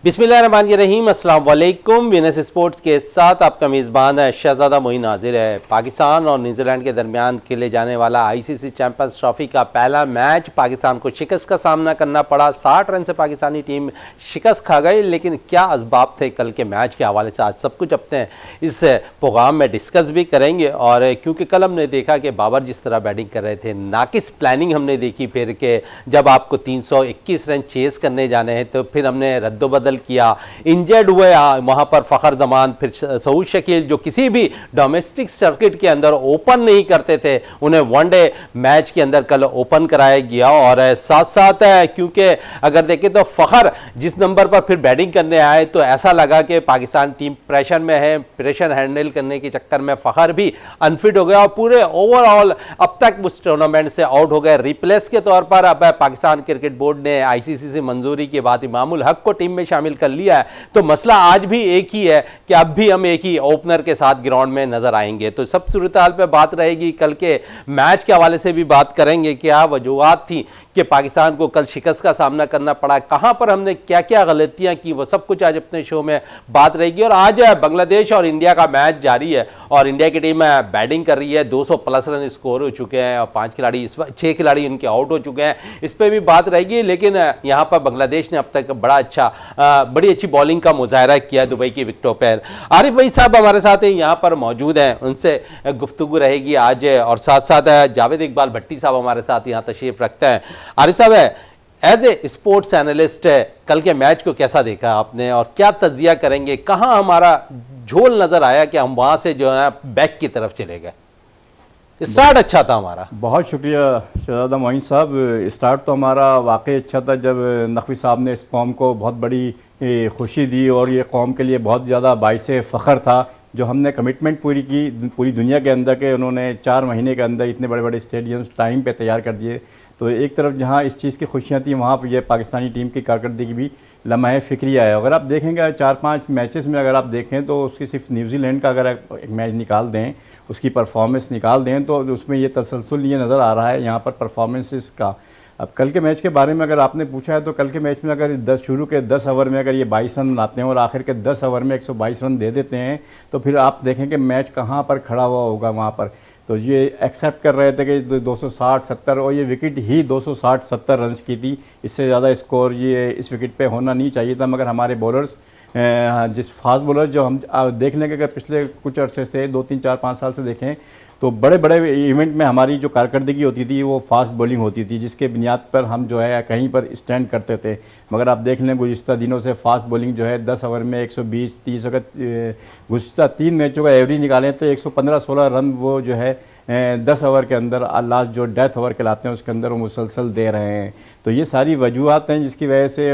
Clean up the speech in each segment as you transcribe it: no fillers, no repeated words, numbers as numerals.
बिस्मिल्लाहिर्रहमानिर्रहीम, अस्सलाम वालेकुम। वीनस स्पोर्ट्स के साथ आपका मेज़बान है शहजादा मोइन हाजिर है। पाकिस्तान और न्यूजीलैंड के दरमियान खेले जाने वाला आईसीसी चैंपियंस ट्रॉफी का पहला मैच पाकिस्तान को शिकस्त का सामना करना पड़ा। 60 रन से पाकिस्तानी टीम शिकस्त खा गई, लेकिन क्या असबाब थे कल के मैच के हवाले से आज सब कुछ अपने इस प्रोग्राम में डिस्कस भी करेंगे। और क्योंकि कल हमने देखा कि बाबर जिस तरह बैटिंग कर रहे थे, नाकिस प्लानिंग हमने देखी, फिर के जब आपको 321 रन चेस करने जाने हैं तो फिर हमने रद्दोबदल किया, इंजर्ड हुए वहां पर फखर जमान, फिर सऊद शकील जो किसी भी डोमेस्टिक सर्किट के अंदर ओपन नहीं करते थे, उन्हें वनडे मैच के अंदर कल ओपन कराया गया। और साथ साथ क्योंकि अगर देखें तो फखर जिस नंबर पर फिर बैटिंग करने आए तो ऐसा लगा कि पाकिस्तान टीम प्रेशर में है, प्रेशर हैंडल करने के चक्कर में फखर भी अनफिट हो गया और पूरे ओवरऑल अब तक उस टूर्नामेंट से आउट हो गए। रिप्लेस के तौर पर अब पाकिस्तान क्रिकेट बोर्ड ने आईसीसी से मंजूरी के बाद इमामुल हक को टीम में शामिल कर लिया है। तो मसला आज भी एक ही है कि अब भी हम एक ही ओपनर के साथ ग्राउंड में नजर आएंगे। तो सब सूरत हाल पे बात रहेगी, कल के मैच के हवाले से भी बात करेंगे, क्या वजूहात थी कि पाकिस्तान को कल शिकस्त का सामना करना पड़ा, कहां पर हमने क्या क्या गलतियां की, वो सब कुछ आज अपने शो में बात रहेगी। और आज बांग्लादेश और इंडिया का मैच जारी है और इंडिया की टीम बैटिंग कर रही है, 200 प्लस रन स्कोर हो चुके हैं और 6 खिलाड़ी इनके आउट हो चुके हैं, इस पर भी बात रहेगी। लेकिन यहां पर बांग्लादेश ने अब तक बड़ी अच्छी बॉलिंग का मुजाहरा किया दुबई की विकेटों पर। आरिफ भाई साहब हमारे साथ यहां पर मौजूद हैं, उनसे गुफ्तगू रहेगी आज। और साथ साथ जावेद इकबाल भट्टी साहब हमारे साथ यहां तशरीफ रखते हैं। आरिफ साहब, एज ए स्पोर्ट्स एनालिस्ट कल के मैच को कैसा देखा आपने और क्या तज्जिया करेंगे, कहां हमारा झोल नजर आया कि हम वहां से जो है बैक की तरफ चले गए? स्टार्ट अच्छा था हमारा। बहुत शुक्रिया शहजादा मोइन साहब। स्टार्ट तो हमारा वाकई अच्छा था जब नकवी साहब ने इस कौम को बहुत बड़ी खुशी दी और ये कौम के लिए बहुत ज़्यादा बाइस फ़ख्र था जो हमने कमिटमेंट पूरी की पूरी दुनिया के अंदर के उन्होंने 4 महीने के अंदर इतने बड़े बड़े स्टेडियम्स टाइम पे तैयार कर दिए। तो एक तरफ जहाँ इस चीज़ की खुशियाँ थी, वहाँ पर यह पाकिस्तानी टीम की कारकर्दगी भी लम्हा फ़िक्रिया है। अगर आप देखेंगे 4-5 मैचेस में अगर आप देखें तो उसकी सिर्फ न्यूजीलैंड का अगर एक मैच निकाल दें, उसकी परफॉर्मेंस निकाल दें, तो उसमें ये तसलसल ये नज़र आ रहा है यहाँ पर परफॉर्मेंसेस का। अब कल के मैच के बारे में अगर आपने पूछा है तो कल के मैच में अगर शुरू के 10 ओवर में अगर ये 22 रन लाते हैं और आखिर के 10 ओवर में 122 रन दे देते हैं, तो फिर आप देखें कि मैच कहाँ पर खड़ा हुआ होगा वहाँ पर। तो ये एक्सेप्ट कर रहे थे कि 260-70 और ये विकेट ही 260-70 रन की थी, इससे ज़्यादा स्कोर ये इस विकेट पे होना नहीं चाहिए था। मगर हमारे बॉलर्स जिस फास्ट बॉलर जो हम देख लेंगे अगर पिछले कुछ अरसे से 2-3-4-5 साल से देखें तो बड़े बड़े इवेंट में हमारी जो कारकर्दगी होती थी वो फास्ट बॉलिंग होती थी, जिसके बुनियाद पर हम जो है कहीं पर स्टैंड करते थे। मगर आप देख लें गुज़िश्ता दिनों से फास्ट बॉलिंग जो है 10 ओवर में 120-30, अगर गुज़िश्ता 3 मैचों का एवरेज निकालें तो 115-16 रन वो जो है 10 ओवर के अंदर लास्ट जो डेथ ओवर कहलाते हैं उसके अंदर वो मुसलसल दे रहे हैं। तो ये सारी वजूहत हैं जिसकी वजह से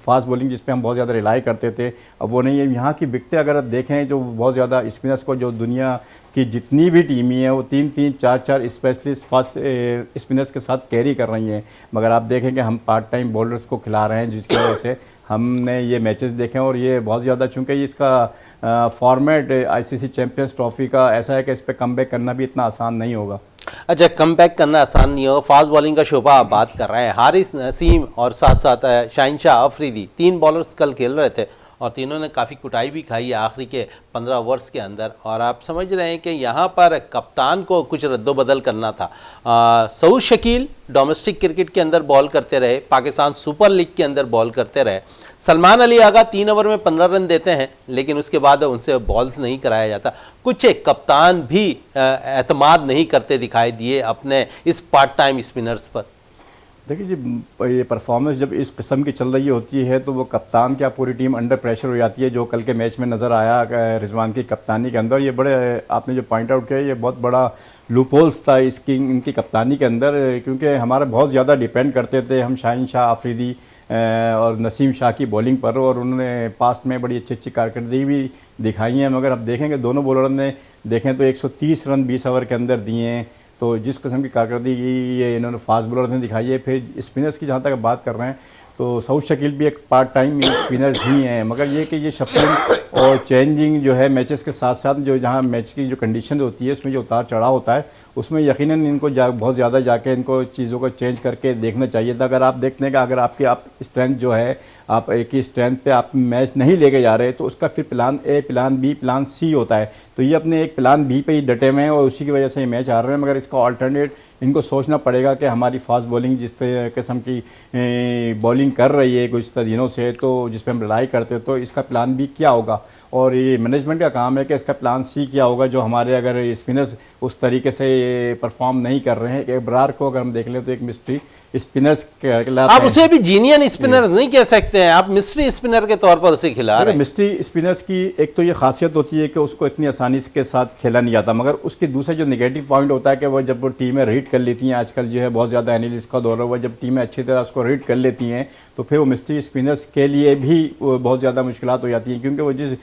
फास्ट बॉलिंग जिस पे हम बहुत ज़्यादा रिलाई करते थे अब वो नहीं है। यहाँ की विकटें अगर देखें जो बहुत ज़्यादा स्पिनर्स को जो दुनिया की जितनी भी टीमें हैं वो 3-3, 4-4 स्पेशलिस्ट फास्ट स्पिनर्स के साथ कैरी कर रही हैं। मगर आप देखें कि हम पार्ट टाइम बॉलर्स को खिला रहे हैं जिसकी वजह से हमने ये मैचेस देखे और ये बहुत ज़्यादा, चूँकि इसका फॉर्मेट आईसीसी चैंपियंस ट्रॉफी का ऐसा है कि इस पर कमबैक करना भी इतना आसान नहीं होगा। अच्छा, कमबैक करना आसान नहीं होगा। फास्ट बॉलिंग का शोभा आप बात कर रहे हैं, हारिस नसीम और साथ साथ शाहिनशाह अफरीदी 3 बॉलर्स कल खेल रहे थे और तीनों ने काफ़ी कुटाई भी खाई है आखिरी के 15 ओवर्स के अंदर। और आप समझ रहे हैं कि यहाँ पर कप्तान को कुछ रद्दोबदल करना था। सऊद शकील डोमेस्टिक क्रिकेट के अंदर बॉल करते रहे, पाकिस्तान सुपर लीग के अंदर बॉल करते रहे। सलमान अली आगा 3 ओवर में 15 रन देते हैं, लेकिन उसके बाद उनसे बॉल्स नहीं कराया जाता। कुछ एक कप्तान भी एतमाद नहीं करते दिखाई दिए अपने इस पार्ट टाइम स्पिनर्स पर। देखिए जी, ये परफॉर्मेंस जब इस किस्म की चल रही होती है तो वो कप्तान क्या पूरी टीम अंडर प्रेशर हो जाती है, जो कल के मैच में नज़र आया रिजवान की कप्तानी के अंदर। ये बड़े आपने जो पॉइंट आउट किया ये बहुत बड़ा लूपहोल्स था इनकी कप्तानी के अंदर, क्योंकि हमारे बहुत ज़्यादा डिपेंड करते थे हम शाहिनशाह अफरीदी और नसीम शाह की बॉलिंग पर, और उन्होंने पास्ट में बड़ी अच्छी कारकर्दगी भी दिखाई है। मगर अब देखेंगे दोनों बॉलरों ने देखें तो 130 रन 20 ओवर के अंदर दिए हैं। तो जिस किस्म की कारकर्दगी ये इन्होंने फास्ट बॉलर ने दिखाई है, फिर स्पिनर्स की जहाँ तक बात कर रहे हैं तो सऊद शकील भी एक पार्ट टाइम स्पिनर्स ही हैं, मगर ये कि ये शफलिंग और चेंजिंग जो है मैचेस के साथ साथ जो जहाँ मैच की जो कंडीशन होती है उसमें जो उतार चढ़ाव होता है उसमें यकीनन इनको बहुत ज़्यादा जाके इनको चीज़ों को चेंज करके देखना चाहिए था। अगर आप देखते हैं कि अगर आप स्ट्रेंथ जो है आप एक ही स्ट्रेंथ पे आप मैच नहीं लेके जा रहे तो उसका फिर plan A, plan B, plan C होता है। तो ये अपने एक प्लान बी पे ही डटे हुए हैं और उसी की वजह से ये मैच हार रहे हैं। मगर इसका अल्टरनेट इनको सोचना पड़ेगा कि हमारी फास्ट बॉलिंग जिस किस्म की बॉलिंग कर रही है कुछ दिनों से, तो जिस पर हम लड़ाई करते तो इसका प्लान बी क्या होगा, और ये मैनेजमेंट का काम है कि इसका प्लान सी क्या होगा। जो हमारे अगर स्पिनर्स उस तरीके से परफॉर्म नहीं कर रहे हैं, एब्रार को अगर हम देख लें तो एक मिस्ट्री स्पिनर्स कहलाते हैं। आप उसे भी जीनियन स्पिनर नहीं कह सकते हैं, आप मिस्ट्री स्पिनर के तौर पर उसे खिला रहे हैं। मिस्ट्री स्पिनर्स की एक तो ये खासियत होती है कि उसको इतनी आसानी के साथ खेला नहीं जाता, मगर उसके दूसरे जो नेगेटिव पॉइंट होता है कि वो जब वो टीमें रीड कर लेती हैं, आजकल जो है बहुत ज़्यादा एनालिस्ट का दौर है, वो जब टीमें अच्छी तरह उसको रीड कर लेती हैं तो फिर वो मिस्ट्री स्पिनर्स के लिए भी बहुत ज़्यादा मुश्किलात हो जाती हैं, क्योंकि वो जिस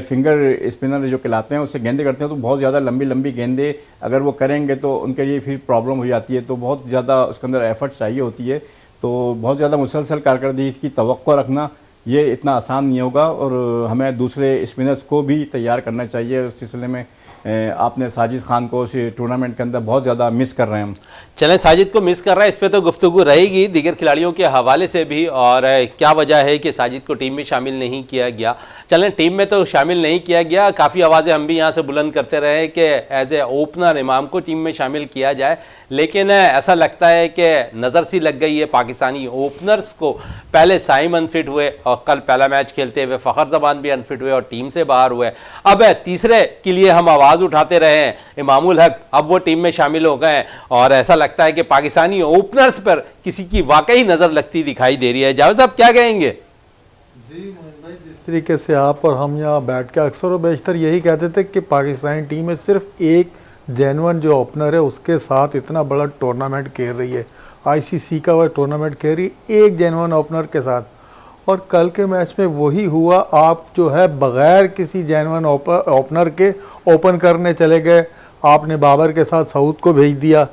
फिंगर स्पिनर जो कहलाते हैं उससे गेंदे करते हैं तो बहुत ज़्यादा लंबी लंबी गेंदे अगर वो करेंगे तो उनके लिए फिर प्रॉब्लम हो जाती है। तो बहुत ज़्यादा उसके अंदर एफर्ट चाहिए होती है। तो बहुत ज़्यादा मुसलसल कारकर्दगी की तवक्को रखना ये इतना आसान नहीं होगा और हमें दूसरे स्पिनर्स को भी तैयार करना चाहिए। उस सिलसिले में आपने साजिद खान को उस टूर्नामेंट के अंदर बहुत ज़्यादा मिस कर रहे हैं हम। चलें, साजिद को मिस कर रहा है, इस पे तो गुफ्तगू रहेगी दीगर खिलाड़ियों के हवाले से भी, और क्या वजह है कि साजिद को टीम में शामिल नहीं किया गया। चलें, टीम में तो शामिल नहीं किया गया, काफ़ी आवाज़ें हम भी यहाँ से बुलंद करते रहे कि एज ए ओपनर इमाम को टीम में शामिल किया जाए, लेकिन ऐसा लगता है कि नज़र सी लग गई है पाकिस्तानी ओपनर्स को। पहले साइम अनफिट हुए और कल पहला मैच खेलते हुए फ़खर ज़मान भी अनफिट हुए और टीम से बाहर हुए। अब तीसरे के लिए हम आवाज़ उठाते रहे हैं इमामुल हक, अब वो टीम में शामिल हो गए हैं और ऐसा लगता है कि पाकिस्तानी ओपनर्स पर किसी की वाकई नज़र लगती दिखाई दे रही है। जावेद साहब क्या कहेंगे? जी मोहन भाई, जिस तरीके से आप और हम यहाँ बैठ के अक्सर और बेशतर यही कहते थे कि पाकिस्तानी टीम में सिर्फ एक जेन्युइन जो ओपनर है उसके साथ इतना बड़ा टूर्नामेंट खेल रही है, आईसीसी का वह टूर्नामेंट खेल रही है एक जेन्युइन ओपनर के साथ, और कल के मैच में वही हुआ। आप जो है बग़ैर किसी जेन्युइन ओपनर के ओपन करने चले गए, आपने बाबर के साथ सऊद को भेज दिया।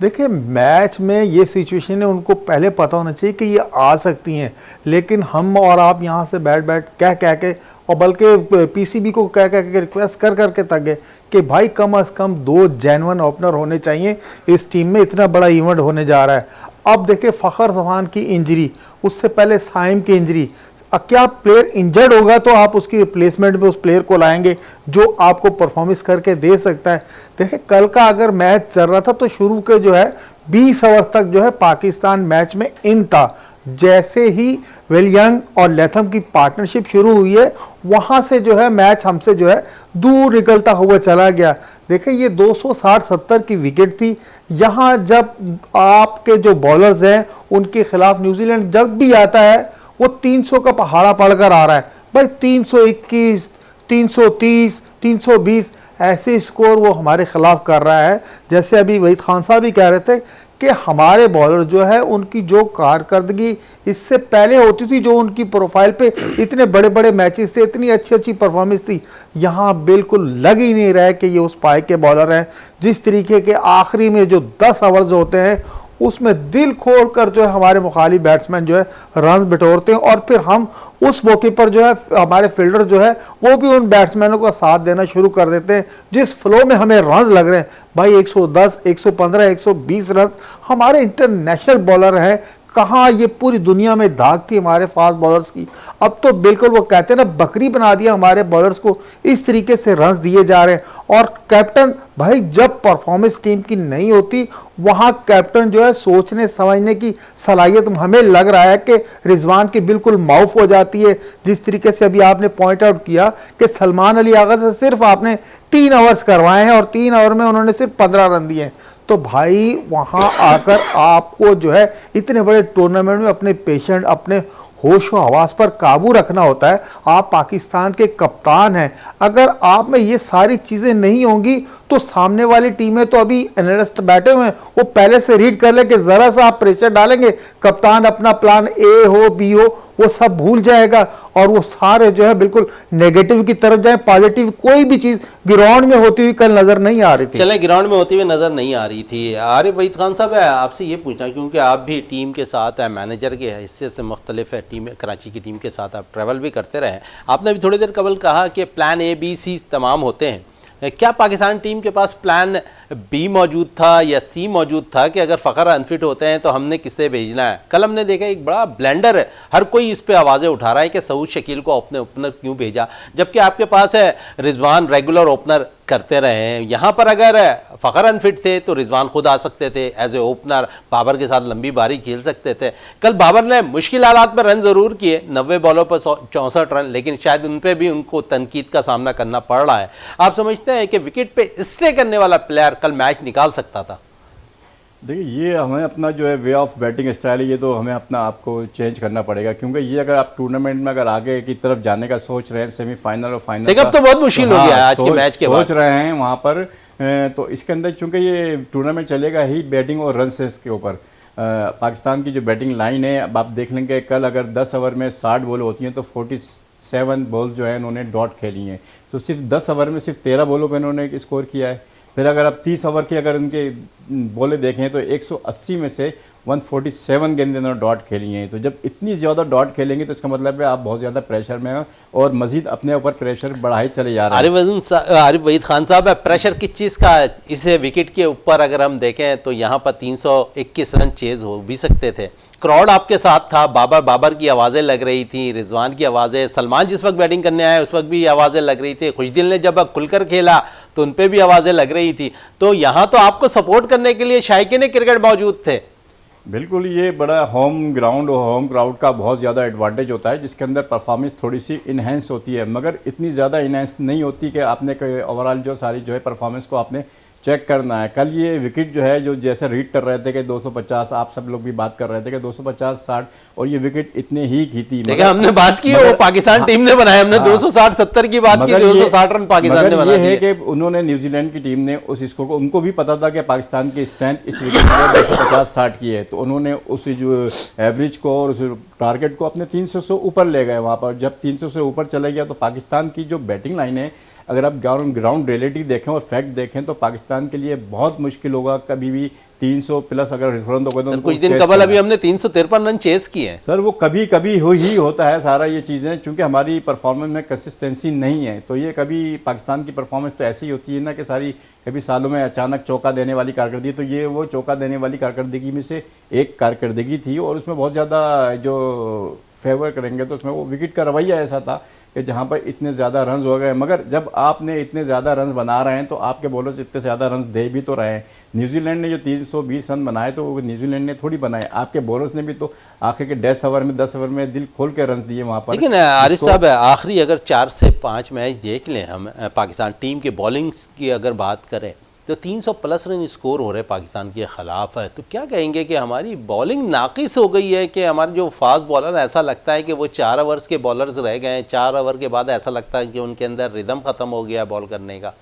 देखिए, मैच में ये सिचुएशन है, उनको पहले पता होना चाहिए कि ये आ सकती हैं, लेकिन हम और आप यहाँ से बैठ कह के और बल्कि पीसीबी को कह के रिक्वेस्ट कर तक गए कि भाई कम से कम 2 जेन्युइन ओपनर होने चाहिए इस टीम में, इतना बड़ा इवेंट होने जा रहा है। अब देखिए, फ़खर ज़मान की इंजरी, उससे पहले साइम की इंजरी, क्या प्लेयर इंजर्ड होगा तो आप उसकी रिप्लेसमेंट में उस प्लेयर को लाएंगे जो आपको परफॉर्मेंस करके दे सकता है। देखिए, कल का अगर मैच चल रहा था तो शुरू के जो है 20 ओवर तक जो है पाकिस्तान मैच में इन था। जैसे ही विलियम और लैथम की पार्टनरशिप शुरू हुई है, वहां से जो है मैच हमसे जो है दूर निकलता हुआ चला गया। देखिए, ये 260-70 की विकेट थी। यहाँ जब आपके जो बॉलर्स हैं उनके खिलाफ न्यूजीलैंड जब भी आता है वो 300 का पहाड़ा पड़कर आ रहा है भाई, 321, 330, 320 ऐसे स्कोर वो हमारे खिलाफ कर रहा है। जैसे अभी वहीद खान साहब भी कह रहे थे कि हमारे बॉलर जो है उनकी जो कारकर्दगी इससे पहले होती थी, जो उनकी प्रोफाइल पे इतने बड़े बड़े मैचेस से इतनी अच्छी परफॉर्मेंस थी, यहाँ बिल्कुल लग ही नहीं रहा है कि ये उस पाए के बॉलर हैं। जिस तरीके के आखिरी में जो 10 ओवर्स होते हैं उसमें दिल खोल कर जो है हमारे मुखालिफ बैट्समैन जो है रन बिटोरते हैं, और फिर हम उस मौके पर जो है हमारे फील्डर जो है वो भी उन बैट्समैनों का साथ देना शुरू कर देते हैं। जिस फ्लो में हमें रन लग रहे हैं भाई, 110, 115, 120 रन हमारे इंटरनेशनल बॉलर हैं। कहाँ ये पूरी दुनिया में दाग थी हमारे फास्ट बॉलर्स की। अब तो बिल्कुल वो कहते हैं ना, बकरी बना दिया हमारे बॉलर्स को, इस तरीके से रन्स दिए जा रहे हैं। और कैप्टन भाई, जब परफॉर्मेंस टीम की नहीं होती वहां कैप्टन जो है सोचने समझने की सलाहियत हमें लग रहा है कि रिजवान की बिल्कुल माउफ हो जाती है। जिस तरीके से अभी आपने पॉइंट आउट किया कि सलमान अली आगा से सिर्फ आपने 3 ओवर्स करवाए हैं और 3 ओवर में उन्होंने सिर्फ 15 रन दिए हैं, तो भाई वहां आकर आपको जो है इतने बड़े टूर्नामेंट में अपने पेशेंट, अपने होश व हवास पर काबू रखना होता है। आप पाकिस्तान के कप्तान हैं, अगर आप में ये सारी चीज़ें नहीं होंगी तो सामने वाली टीमें तो अभी एनालिस्ट बैठे हुए हैं, वो पहले से रीड कर ले कि ज़रा सा आप प्रेशर डालेंगे, कप्तान अपना प्लान ए हो बी हो वो सब भूल जाएगा और वो सारे जो है बिल्कुल नेगेटिव की तरफ जाए, पॉजिटिव कोई भी चीज ग्राउंड में होती हुई कल नजर नहीं आ रही थी। चले ग्राउंड में होती हुई नजर नहीं आ रही थी। आरिफ वहीद खान साहब, आपसे ये पूछना, क्योंकि आप भी टीम के साथ मैनेजर के हिस्से से मुख्तलिफ है, टीम कराची की टीम के साथ आप ट्रैवल भी करते रहे। आपने अभी थोड़ी देर कबल कहा कि प्लान ए बी सी तमाम होते हैं, क्या पाकिस्तान टीम के पास प्लान बी मौजूद था या सी मौजूद था कि अगर फ़खर अनफिट होते हैं तो हमने किसे भेजना है? कल हमने देखा एक बड़ा ब्लेंडर है, हर कोई इस पे आवाज़ें उठा रहा है कि सऊद शकील को अपने ओपनर क्यों भेजा, जबकि आपके पास है रिजवान रेगुलर ओपनर करते रहे हैं। यहाँ पर अगर फ़खर अनफिट थे तो रिजवान खुद आ सकते थे एज ए ओपनर, बाबर के साथ लंबी बारी खेल सकते थे। कल बाबर ने मुश्किल हालात में रन ज़रूर किए, 90 बॉलों पर 64 रन, लेकिन शायद उन पर भी उनको तनकीद का सामना करना पड़ रहा है। आप समझते हैं कि विकेट पे स्टे करने वाला प्लेयर कल मैच निकाल सकता था? देखिए, ये हमें अपना जो है वे ऑफ बैटिंग स्टाइल है, ये तो हमें अपना आपको चेंज करना पड़ेगा, क्योंकि ये अगर आप टूर्नामेंट में अगर आगे की तरफ जाने का सोच रहे हैं, सेमीफाइनल और फाइनल सेकंड तो बहुत मुश्किल हो गया आज के मैच के बाद सोच रहे हैं वहाँ पर, तो इसके अंदर चूंकि ये टूर्नामेंट चलेगा ही बैटिंग और रन से के ऊपर। पाकिस्तान की जो बैटिंग लाइन है, अब आप देख लेंगे कल अगर 10 ओवर में 60 बॉल होती हैं तो 47 बॉल जो है इन्होंने डॉट खेली हैं, तो सिर्फ 10 ओवर में सिर्फ 13 बॉलों पर इन्होंने स्कोर किया है। फिर अगर आप 30 ओवर की अगर उनके बॉलें देखें तो 180 में से 147 गेंदें इन्होंने डॉट खेली हैं। तो जब इतनी ज़्यादा डॉट खेलेंगे तो इसका मतलब है आप बहुत ज़्यादा प्रेशर में हैं और मजीद अपने ऊपर प्रेशर बढ़ाए चले जा रहे हैं। आरिफ वहीद खान साहब, प्रेशर किस चीज़ का? इस विकेट के ऊपर अगर हम देखें तो यहाँ पर 321 रन चेज हो भी सकते थे, क्राउड आपके साथ था, बाबर की आवाज़ें लग रही थी, रिजवान की आवाज़ें, सलमान जिस वक्त बैटिंग करने आए उस वक्त भी आवाज़ें लग रही थी, खुशदिल ने जब खुलकर खेला तो उन पर भी आवाज़ें लग रही थी। तो यहाँ तो आपको सपोर्ट करने के लिए शायकीन क्रिकेट मौजूद थे। बिल्कुल, ये बड़ा होम ग्राउंड और होम क्राउड का बहुत ज़्यादा एडवांटेज होता है, जिसके अंदर परफॉर्मेंस थोड़ी सी इन्हेंस होती है, मगर इतनी ज़्यादा इन्हेंस नहीं होती कि आपने ओवरऑल जो सारी जो है परफॉर्मेंस को आपने चेक करना है। कल ये विकेट जो है जो जैसे रीड कर रहे थे कि 250, आप सब लोग भी बात कर रहे थे कि 250-60, और ये विकेट इतने ही की थी। देखिए, हमने बात की है वो पाकिस्तान टीम ने बनाया, हमने 260-70 की बात की, 260 रन पाकिस्तान ने बना दिए। ये है कि उन्होंने न्यूजीलैंड की टीम ने उस स्कोर को, उनको भी पता था कि पाकिस्तान की स्ट्रेंथ इस विकेट में 250-60 की है, तो उन्होंने उस जो एवरेज को और उस टारगेट को अपने 300 से ऊपर ले गए। वहाँ पर जब 300 से ऊपर चले गया तो पाकिस्तान की जो बैटिंग लाइन है, अगर आप ग्राउंड रियलिटी देखें और फैक्ट देखें तो पाकिस्तान के लिए बहुत मुश्किल होगा कभी भी 300 प्लस अगर रन होगा तो कुछ दिन कबल अभी हमने 353 रन चेस किए हैं सर। वो कभी कभी ही होता है सारा ये चीज़ें, क्योंकि हमारी परफॉर्मेंस में कंसिस्टेंसी नहीं है, तो ये कभी पाकिस्तान की परफॉर्मेंस तो ऐसी होती है ना कि सारी कभी सालों में अचानक चौका देने वाली कारकर्दगी, तो ये वो चौका देने वाली कारकर्दगी में से एक कारकर्दगी थी, और उसमें बहुत ज़्यादा जो फेवर करेंगे तो उसमें वो विकेट का रवैया ऐसा था कि जहाँ पर इतने ज़्यादा रन्स हो गए, मगर जब आपने इतने ज़्यादा रन्स बना रहे हैं तो आपके बॉलर्स इतने ज़्यादा रन्स दे भी तो रहे हैं। न्यूजीलैंड ने जो 320 रन बनाए तो वो न्यूजीलैंड ने थोड़ी बनाए, आपके बॉलर्स ने भी तो आखिर के 10 ओवर में 10 ओवर में दिल खोल के रन दिए वहाँ पर। लेकिन आरिफ साहब, आखिरी अगर 4 से 5 मैच देख लें हम पाकिस्तान टीम के बॉलिंग्स की अगर बात करें तो 300 प्लस रन स्कोर हो रहे पाकिस्तान के ख़िलाफ़ है, तो क्या कहेंगे कि हमारी बॉलिंग नाकिस हो गई है कि हमारे जो फास्ट बॉलर ऐसा लगता है कि वो 4 ओवर्स के बॉलर्स रह गए हैं, 4 ओवर के बाद ऐसा लगता है कि उनके अंदर रिदम ख़त्म हो गया बॉल करने का?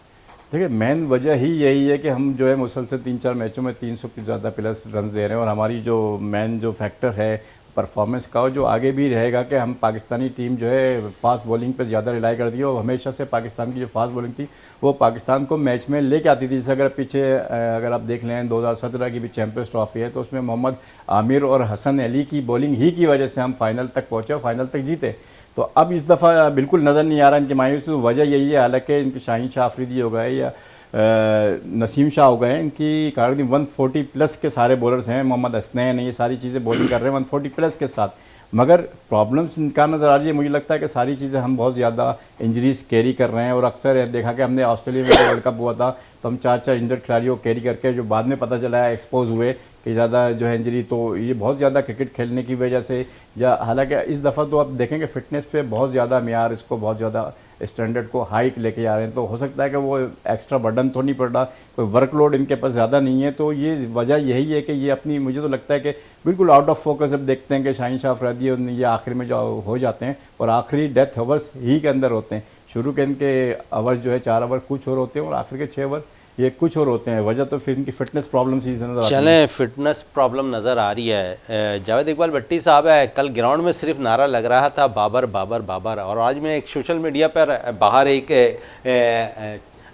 देखिए, मेन वजह ही यही है कि हम जो है मुसलसल 3-4 मैचों में 300 की ज़्यादा प्लस रन दे रहे हैं, और हमारी जो मेन जो फैक्टर है परफॉर्मेंस का, जो आगे भी रहेगा कि हम पाकिस्तानी टीम जो है फास्ट बॉलिंग पर ज़्यादा रिलाई कर दी है, और हमेशा से पाकिस्तान की जो फास्ट बॉलिंग थी वो पाकिस्तान को मैच में लेके आती थी। जैसे अगर पीछे अगर आप देख लें 2017 की भी चैंपियंस ट्रॉफी है तो उसमें मोहम्मद आमिर और हसन अली की बॉलिंग ही की वजह से हम फाइनल तक पहुँचे और फाइनल तक जीते। तो अब इस दफ़ा बिल्कुल नज़र नहीं आ रहा इनकी मायूसी, तो वजह यही है, हालांकि इनकी शाहीन शाह अफरीदी हो गए या नसीम शाह हो गए, इनकी कारकर्दगी 140 प्लस के सारे बॉलर्स हैं, मोहम्मद हसनैन ये सारी चीज़ें बॉलिंग कर रहे हैं 140 प्लस के साथ, मगर प्रॉब्लम्स इनका नज़र आ रही है। मुझे लगता है कि सारी चीज़ें हम बहुत ज़्यादा इंजरीज कैरी कर रहे हैं, और अक्सर देखा कि हमने ऑस्ट्रेलिया में वर्ल्ड कप हुआ था तो हम 4-4 इंजर्ड खिलाड़ियों को कैरी करके जो बाद में पता चला है एक्सपोज हुए कि ज़्यादा जो है इंजरी, तो ये बहुत ज़्यादा क्रिकेट खेलने की वजह से, या हालांकि इस दफ़ा तो आप देखेंगे फिटनेस पे बहुत ज़्यादा मियार, इसको बहुत ज़्यादा स्टैंडर्ड को हाइक लेके जा रहे हैं, तो हो सकता है कि वो एक्स्ट्रा बर्डन तो नहीं पड़ रहा, कोई वर्कलोड इनके पास ज़्यादा नहीं है, तो ये वजह यही है कि ये अपनी, मुझे तो लगता है कि बिल्कुल आउट ऑफ फोकस अब देखते हैं कि शाहीन शाह अफरीदी ये आखिर में जो हो जाते हैं और आखिरी डेथ ओवर्स ही के अंदर होते हैं। शुरू के इनके ओवर्स जो है 4 ओवर कुछ और होते हैं और आखिर के 6 ओवर ये कुछ और होते हैं, वजह तो फिर इनकी फिटनेस प्रॉब्लम ही नजर आती है। चलें, फिटनेस प्रॉब्लम नज़र आ रही है। जावेद इकबाल भट्टी साहब है, कल ग्राउंड में सिर्फ नारा लग रहा था बाबर बाबर बाबर, और आज मैं एक सोशल मीडिया पर बाहर एक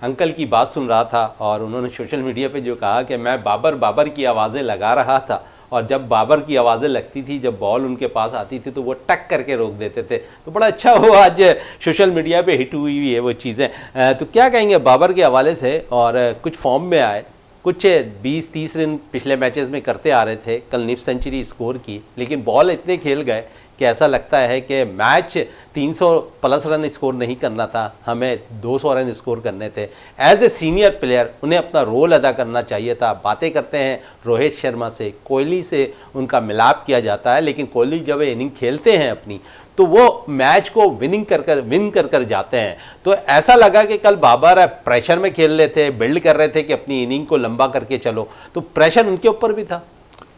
अंकल की बात सुन रहा था और उन्होंने सोशल मीडिया पे जो कहा कि मैं बाबर बाबर की आवाज़ें लगा रहा था, और जब बाबर की आवाज़ें लगती थी, जब बॉल उनके पास आती थी तो वो टक करके रोक देते थे। तो बड़ा अच्छा वो आज सोशल मीडिया पे हिट हुई है वो चीज़ें। तो क्या कहेंगे बाबर के हवाले से, और कुछ फॉर्म में आए, कुछ 20-30 रन पिछले मैचेस में करते आ रहे थे, कल निफ सेंचुरी स्कोर की, लेकिन बॉल इतने खेल गए कि ऐसा लगता है कि मैच 300 प्लस रन स्कोर नहीं करना था, हमें 200 रन स्कोर करने थे। एज ए सीनियर प्लेयर उन्हें अपना रोल अदा करना चाहिए था। बातें करते हैं रोहित शर्मा से, कोहली से उनका मिलाप किया जाता है, लेकिन कोहली जब इनिंग खेलते हैं अपनी तो वो मैच को विन कर जाते हैं। तो ऐसा लगा कि कल बाबर प्रेशर में खेल रहे थे, बिल्ड कर रहे थे कि अपनी इनिंग को लंबा करके चलो, तो प्रेशर उनके ऊपर भी था।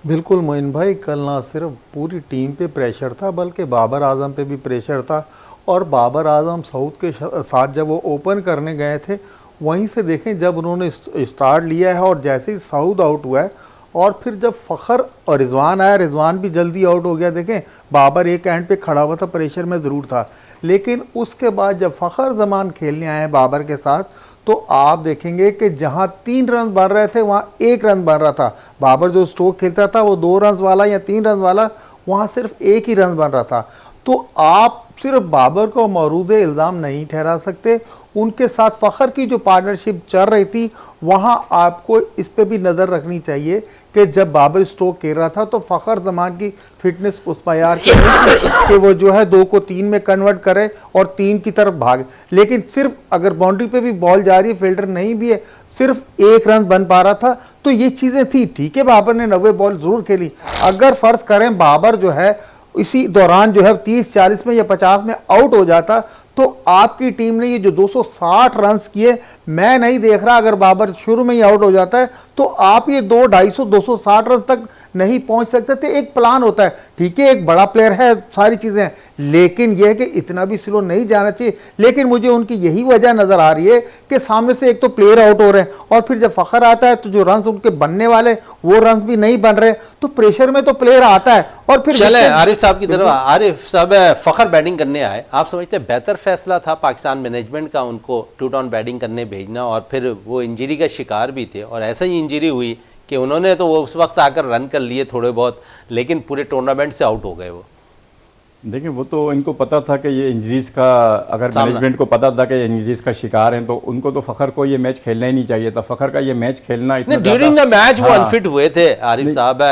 बिल्कुल मोइन भाई, कल ना सिर्फ पूरी टीम पे प्रेशर था बल्कि बाबर आजम पे भी प्रेशर था। और बाबर आजम सऊद के साथ जब वो ओपन करने गए थे, वहीं से देखें जब उन्होंने स्टार्ट लिया है और जैसे ही सऊद आउट हुआ है और फिर जब फ़खर और रिजवान आया, रिजवान भी जल्दी आउट हो गया। देखें बाबर एक एंड पे खड़ा हुआ था, प्रेशर में ज़रूर था, लेकिन उसके बाद जब फ़खर जमान खेलने आए बाबर के साथ तो आप देखेंगे कि जहां 3 रन बन रहे थे वहां 1 रन बन रहा था। बाबर जो स्ट्रोक खेलता था वो 2 रन वाला या 3 रन वाला, वहां सिर्फ 1 ही रन बन रहा था। तो आप सिर्फ बाबर को मौरूद इल्ज़ाम नहीं ठहरा सकते, उनके साथ फ़खर की जो पार्टनरशिप चल रही थी वहाँ आपको इस पे भी नज़र रखनी चाहिए कि जब बाबर स्ट्रोक खेल रहा था तो फ़खर जमान की फिटनेस उस मैयार की नहीं थी कि वो जो है 2 को 3 में कन्वर्ट करे और 3 की तरफ भागे। लेकिन सिर्फ अगर बाउंड्री पे भी बॉल जा रही है, फील्डर नहीं भी है, सिर्फ 1 रन बन पा रहा था, तो ये चीज़ें थी। ठीक है, बाबर ने 90 बॉल ज़रूर खेली। अगर फ़र्ज़ करें बाबर जो है इसी दौरान जो है 30-40 में या 50 में आउट हो जाता तो आपकी टीम ने ये जो 260 रन्स किए, मैं नहीं देख रहा अगर बाबर शुरू में ही आउट हो जाता है तो आप ये 260 रन तक नहीं पहुंच सकते थे। एक प्लान होता है, ठीक है, एक बड़ा प्लेयर है, सारी चीजें हैं, लेकिन यह है कि इतना भी स्लो नहीं जाना चाहिए। लेकिन मुझे उनकी यही वजह नजर आ रही है कि सामने से एक तो प्लेयर आउट हो रहे हैं और फिर जब फ़खर आता है तो जो रन उनके बनने वाले वो रन भी नहीं बन रहे, तो प्रेशर में तो प्लेयर आता है। और फिर चले आरिफ साहब की तरफ। आरिफ साहब, फ़खर बैटिंग करने आए, आप समझते हैं बेहतर फैसला था पाकिस्तान मैनेजमेंट का उनको 2 डाउन बैटिंग करने भेजना, और फिर वो इंजरी का शिकार भी थे और ऐसा ही इंजरी हुई कि उन्होंने तो वो उस वक्त आकर रन कर लिए थोड़े बहुत, लेकिन पूरे टूर्नामेंट से आउट हो गए वो। देखिए वो तो इनको पता था कि ये इंजरीज का, अगर मैनेजमेंट को पता था कि ये इंजरीज का शिकार हैं तो उनको तो फ़खर को ये मैच खेलना ही नहीं चाहिए था। फ़खर का ये मैच खेलना इतना ड्यूरिंग द मैच वो अनफिट हुए थे आरिफ साहब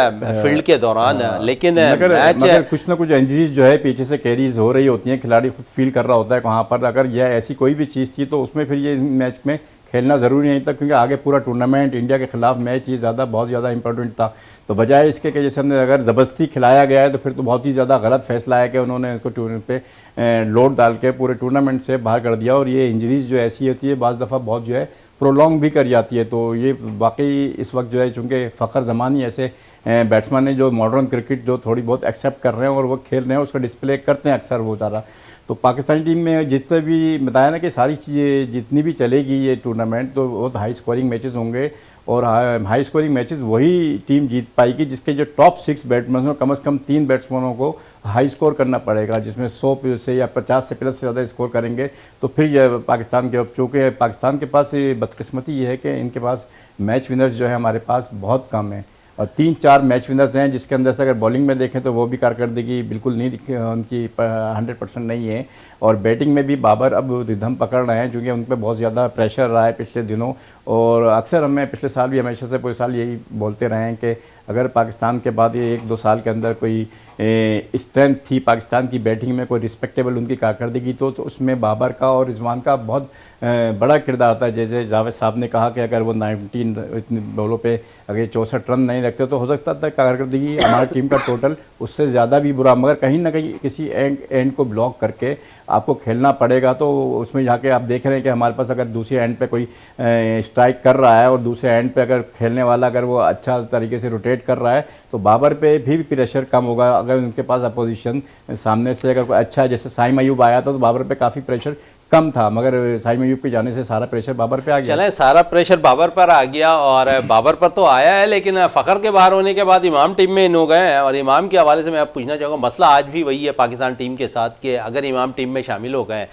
फील्ड के दौरान, लेकिन मगर कुछ ना कुछ इंजरीज जो है पीछे से कैरीज हो रही होती हैं, खिलाड़ी खुद फील कर रहा होता है वहाँ पर। अगर यह ऐसी कोई भी चीज़ थी तो उसमें फिर ये मैच में खेलना ज़रूरी नहीं था, क्योंकि आगे पूरा टूर्नामेंट इंडिया के खिलाफ मैच ये बहुत ज़्यादा इंपॉर्टेंट था। तो बजाय इसके कि जैसे हमने अगर ज़बरदस्ती खिलाया गया है तो फिर तो बहुत ही ज़्यादा गलत फैसला है कि उन्होंने इसको टूर्नामेंट पे लोड डाल के पूरे टूर्नामेंट से बाहर कर दिया। और ये इंजरीज जो ऐसी होती है बाज़ दफ़ा बहुत जो है प्रोलॉन्ग भी कर जाती है। तो ये वाकई इस वक्त जो है चूँकि फ़खर ज़मानी ऐसे बैट्समैन ने जो मॉडर्न क्रिकेट जो थोड़ी बहुत एक्सेप्ट कर रहे हैं और वो खेल रहे हैं, उसका डिस्प्ले करते हैं अक्सर वो ज़्यादा। तो पाकिस्तानी टीम में जितने भी बताया ना कि सारी चीज़ें जितनी भी चलेगी ये टूर्नामेंट, तो बहुत हाई स्कोरिंग मैचेस होंगे और हाई स्कोरिंग मैचेस वही टीम जीत पाएगी जिसके जो टॉप 6 बैट्समैन हो, कम से कम 3 बैट्समैनों को हाई स्कोर करना पड़ेगा, जिसमें 100 से या 50 से प्लस से ज़्यादा स्कोर करेंगे तो फिर यह पाकिस्तान के, चूँकि पाकिस्तान के पास बदकिस्मती ये है कि इनके पास मैच विनर्स जो है हमारे पास बहुत कम है और 3-4 मैच विनर्स हैं, जिसके अंदर से अगर बॉलिंग में देखें तो वो भी कारकर्दगी बिल्कुल नहीं उनकी 100% नहीं है। और बैटिंग में भी बाबर अब रिदम पकड़ रहे हैं क्योंकि उन पर बहुत ज़्यादा प्रेशर रहा है पिछले दिनों। और अक्सर हमें पिछले साल भी हमेशा से पूरे साल यही बोलते रहे हैं कि अगर पाकिस्तान के बाद ये 1-2 साल के अंदर कोई स्ट्रेंथ थी पाकिस्तान की बैटिंग में, कोई रिस्पेक्टेबल उनकी कारकर्दगी तो उसमें बाबर का और रिजवान का बहुत बड़ा किरदार आता है। जैसे जावेद साहब ने कहा कि अगर वो 19 इतने बॉलों पे अगर 64 रन नहीं रखते तो हो सकता था कारकर्दगी हमारी टीम का टोटल उससे ज़्यादा भी बुरा, मगर कहीं ना कहीं किसी एंड को ब्लॉक करके आपको खेलना पड़ेगा। तो उसमें जाके आप देख रहे हैं कि हमारे पास अगर दूसरे एंड पे कोई स्ट्राइक कर रहा है और दूसरे एंड पे अगर खेलने वाला अगर वो अच्छा तरीके से रोटेट कर रहा है तो बाबर पे भी प्रेशर कम होगा। अगर उनके पास अपोजिशन सामने से अगर कोई अच्छा है, जैसे साइम अयूब आया था तो बाबर पे काफ़ी प्रेशर कम था, मगर साइम अयूब के जाने से सारा प्रेशर बाबर पे आ गया। चलें, सारा प्रेशर बाबर पर आ गया और बाबर पर तो आया है, लेकिन फ़खर के बाहर होने के बाद इमाम टीम में इन हो गए हैं। और इमाम के हवाले से मैं अब पूछना चाहूँगा, मसला आज भी वही है पाकिस्तान टीम के साथ कि अगर इमाम टीम में शामिल हो गए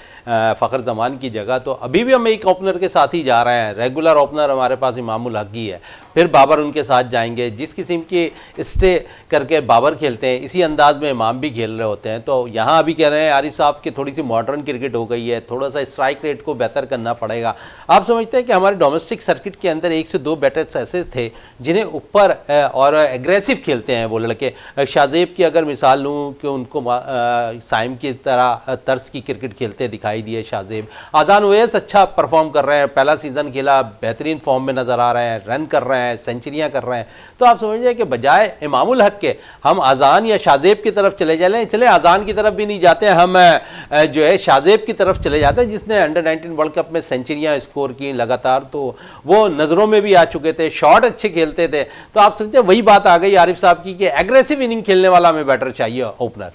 फ़खर जमान की जगह, तो अभी भी हम एक ओपनर के साथ ही जा रहे हैं। रेगुलर ओपनर हमारे पास इमामुल हक ही है, फिर बाबर उनके साथ जाएंगे। जिस किस्म की स्टे करके बाबर खेलते हैं, इसी अंदाज में इमाम भी खेल रहे होते हैं। तो यहाँ अभी कह रहे हैं आरिफ साहब कि थोड़ी सी मॉडर्न क्रिकेट हो गई है, थोड़ा सा स्ट्राइक रेट को बेहतर करना पड़ेगा। आप समझते हैं कि हमारे डोमेस्टिक सर्किट के अंदर 1 से 2 बैटर्स ऐसे थे जिन्हें ऊपर और एग्रेसिव खेलते हैं वो लड़के। शाहजेब की अगर मिसाल लूँ कि उनको साइम की तरह तर्ज की क्रिकेट खेलते दिखाई दिए शाहजेब। आज़ान ओवैस अच्छा परफॉर्म कर रहे हैं, पहला सीज़न खेला, बेहतरीन फॉर्म में नज़र आ रहे हैं, रन कर रहे हैं, सेंचुरियाँ कर रहे हैं। तो आप समझिए कि बजाय इमामुल हक के हम आज़ान या शाहजेब की तरफ चले जाए, चले आज़ान की तरफ भी नहीं जाते, हम जो है शाहजेब की तरफ चले जाते हैं, जिसने अंडर-19 वर्ल्ड कप में सेंचुरियाँ स्कोर की लगातार। तो वो नज़रों में भी आ चुके थे, शॉट अच्छे खेलते थे। तो आप समझते हैं वही बात आ गई आरिफ साहब की कि एग्रेसिव इनिंग खेलने वाला हमें बैटर चाहिए ओपनर।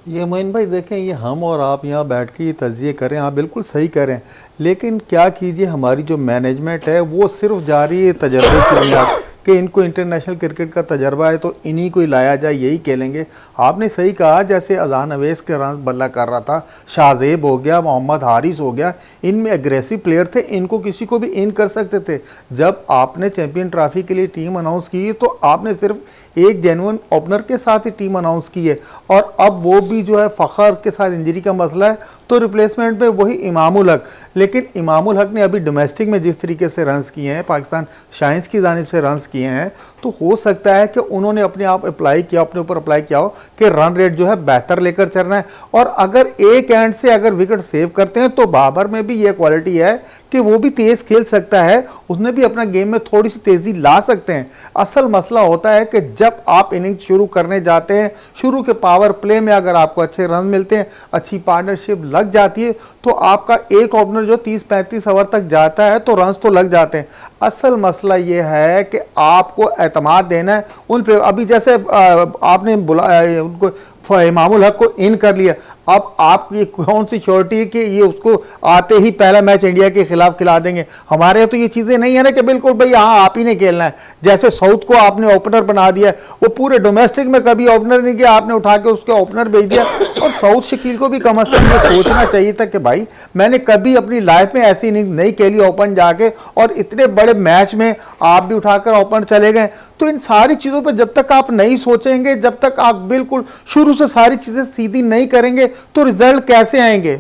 ये मोइन भाई देखें, ये हम और आप यहाँ बैठ के ये तज्जिए करें, आप बिल्कुल सही करें, लेकिन क्या कीजिए हमारी जो मैनेजमेंट है वो सिर्फ जा रही है तजर्बे की बुनियाद कि इनको इंटरनेशनल क्रिकेट का तजर्बा है तो इन्हीं को ही लाया जाए, यही खेलेंगे। आपने सही कहा, जैसे अजान अवैस के रन बल्ला कर रहा था, शाहजेब हो गया, मोहम्मद हारिस हो गया, इनमें एग्रेसिव प्लेयर थे, इनको किसी को भी इन कर सकते थे। जब आपने चैंपियन ट्रॉफी के लिए टीम अनाउंस की तो आपने सिर्फ एक जेन्युइन ओपनर के साथ ही टीम अनाउंस की है, और अब वो भी जो है फ़खर के साथ इंजरी का मसला है, तो रिप्लेसमेंट में वही इमामुल हक। लेकिन इमामुल हक ने अभी डोमेस्टिक में जिस तरीके से रन्स किए हैं, पाकिस्तान शाइन्स की जानिब से रन्स किए हैं, तो हो सकता है कि उन्होंने अपने आप अप्लाई किया, अपने ऊपर अप्लाई किया हो कि रन रेट जो है बेहतर लेकर चलना है। और अगर एक एंड से अगर विकेट सेव करते हैं तो बाबर में भी ये क्वालिटी है कि वो भी तेज खेल सकता है, उसने भी अपना गेम में थोड़ी सी तेजी ला सकते हैं। असल मसला होता है कि जब आप इनिंग शुरू करने जाते हैं, शुरू के पावर प्ले में अगर आपको अच्छे रन मिलते हैं, अच्छी पार्टनरशिप लग जाती है, तो आपका एक ओपनर जो 30-35 ओवर तक जाता है तो रन्स तो लग जाते हैं। असल मसला ये है कि आपको एतमाद देना है उन पे। अभी जैसे आपने उनको इमामुल हक को इन कर लिया, अब आपकी कौन सी श्योरिटी है कि ये उसको आते ही पहला मैच इंडिया के खिलाफ खिला देंगे? हमारे यहाँ तो ये चीज़ें नहीं है ना कि बिल्कुल भाई हाँ आप ही ने खेलना है। जैसे साउथ को आपने ओपनर बना दिया, वो पूरे डोमेस्टिक में कभी ओपनर नहीं किया, आपने उठा के उसके ओपनर भेज दिया। और साउथ शकील को भी कम अज़ कम ये सोचना चाहिए था कि भाई मैंने कभी अपनी लाइफ में ऐसी इनिंग नहीं खेली ओपन जाके, और इतने बड़े मैच में आप भी उठाकर ओपन चले गए। तो इन सारी चीज़ों पर जब तक आप नहीं सोचेंगे, जब तक आप बिल्कुल शुरू से सारी चीज़ें सीधी नहीं करेंगे, तो रिजल्ट कैसे आएंगे?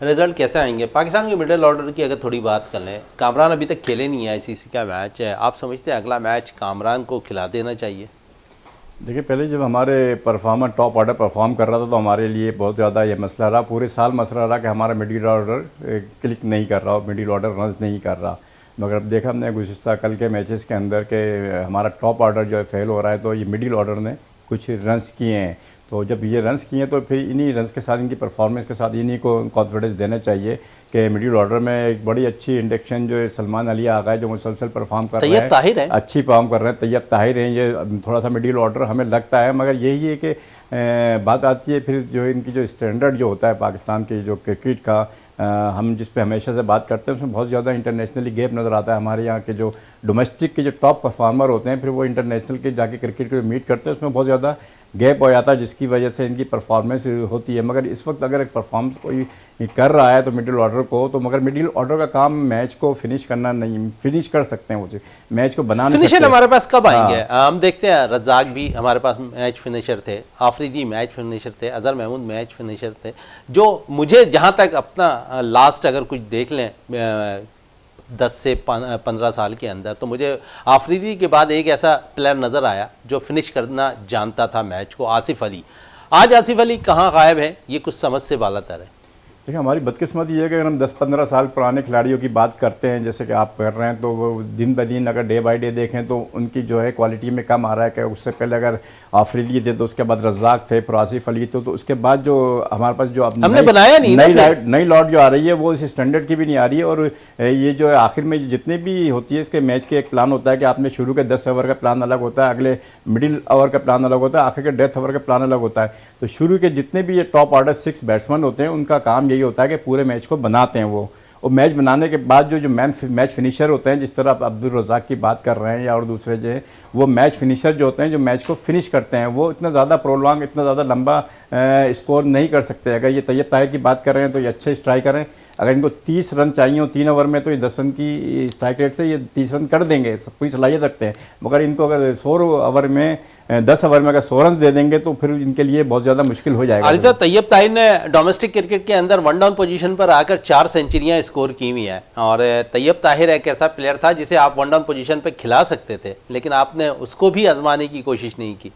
रिजल्ट कैसे आएंगे? पाकिस्तान के मिडिल ऑर्डर की अगर थोड़ी बात कर लें, कामरान अभी तक खेले नहीं है, आईसीसी का मैच है, आप समझते हैं अगला मैच कामरान को खिला देना चाहिए? देखिए, पहले जब हमारे परफॉर्मर टॉप ऑर्डर परफॉर्म कर रहा था तो हमारे लिए बहुत ज़्यादा ये मसला रहा, पूरे साल मसला रहा कि हमारा मिडिल ऑर्डर क्लिक नहीं कर रहा, मिडिल ऑर्डर रन्स नहीं कर रहा। मगर अब देखा हमने गुज़िश्ता कल के मैचेस के अंदर के हमारा टॉप ऑर्डर जो है फेल हो रहा है, तो ये मिडिल ऑर्डर ने कुछ रन्स किए हैं। तो जब ये रन्स किए हैं तो फिर इन्हीं रन्स के साथ, इनकी परफॉर्मेंस के साथ इन्हीं को कॉन्फिडेंस देना चाहिए कि मिडिल ऑर्डर में एक बड़ी अच्छी इंडक्शन जो है सलमान अली आ गए, जो मुसलसल परफॉर्म कर रहे हैं, ताहिर है, अच्छी परफॉर्म कर रहे हैं, तैयब ताहिर हैं। ये थोड़ा सा मिडिल ऑर्डर हमें लगता है, मगर यही है कि बात आती है फिर जो इनकी जो स्टैंडर्ड जो होता है पाकिस्तान की जो क्रिकेट का, हम जिस पे हमेशा से बात करते हैं उसमें बहुत ज़्यादा इंटरनेशनली गैप नज़र आता है। हमारे यहाँ के जो डोमेस्टिक के जो टॉप परफॉर्मर होते हैं, फिर वो इंटरनेशनल के जाके क्रिकेट को मीट करते हैं, उसमें बहुत ज़्यादा गैप हो जाता है, जिसकी वजह से इनकी परफॉर्मेंस होती है। मगर इस वक्त अगर एक परफॉर्मेंस कोई कर रहा है तो मिडिल ऑर्डर को, तो मगर मिडिल ऑर्डर का काम मैच को फिनिश करना नहीं, फिनिश कर सकते हैं उसे, मैच को बनाना। फिनिशर हमारे पास कब आएंगे? हम देखते हैं रज़ाक भी हमारे पास मैच फिनिशर थे, आफरीदी मैच फिनिशर थे, अजहर महमूद मैच फिनिशर थे। जो मुझे जहाँ तक अपना लास्ट अगर कुछ देख लें 10 से 15 साल के अंदर, तो मुझे आफरीदी के बाद एक ऐसा प्लेयर नज़र आया जो फिनिश करना जानता था मैच को, आसिफ अली। आज आसिफ अली कहाँ गायब है, ये कुछ समझ से बालातर है। देखिए, हमारी बदकिस्मती ये है कि अगर हम 10-15 साल पुराने खिलाड़ियों की बात करते हैं, जैसे कि आप कर रहे हैं, तो वो दिन ब दिन अगर डे बाय डे देखें तो उनकी जो है क्वालिटी में कम आ रहा है। कि उससे पहले अगर आफरीदी थे, तो उसके बाद रज़ाक थे, फिर आसिफ अली थे, तो उसके बाद जो हमारे पास जो हमने बनाया नहीं, नई लॉट जो आ रही है वो इस स्टैंडर्ड की भी नहीं आ रही है। और ये जो है आखिर में जितने भी होती है इसके मैच के एक प्लान होता है कि आपने शुरू के 10 ओवर का प्लान अलग होता है, अगले मिडिल ओवर का प्लान अलग होता है, आखिर के डेथ ओवर का प्लान अलग होता है। तो शुरू के जितने भी ये टॉप ऑर्डर 6 बैट्समैन होते हैं, उनका काम यही यही होता है कि पूरे मैच को बनाते हैं वो, और मैच बनाने के बाद जो मैच फिनिशर होते हैं, जिस तरह आप अब्दुल रज़ाक की बात कर रहे हैं या और दूसरे जो है, वो मैच फिनिशर जो होते हैं, जो मैच को फिनिश करते हैं, वो इतना ज़्यादा प्रोलॉन्ग, इतना ज़्यादा लंबा स्कोर नहीं कर सकते। अगर ये तैयब ताहिर की बात कर रहे हैं तो ये अच्छे स्ट्राइकर हैं, अगर इनको 30 रन चाहिए हो 3 ओवर में तो ये 10 रन की स्ट्राइक रेट से ये 30 रन कर देंगे, सब कुछ सलाहियत रखते हैं। मगर इनको अगर 100 ओवर में 10 ओवर में अगर 100 रन दे देंगे तो फिर इनके लिए बहुत ज़्यादा मुश्किल हो जाएगा। आरिफ साहब, तैयब ताहिर ने डोमेस्टिक क्रिकेट के अंदर 1 डाउन पोजीशन पर आकर 4 सेंचुरियां स्कोर की हुई हैं, और तैयब ताहिर एक ऐसा प्लेयर था जिसे आप 1 डाउन पोजीशन पर खिला सकते थे, लेकिन आपने उसको भी आजमाने की कोशिश नहीं की।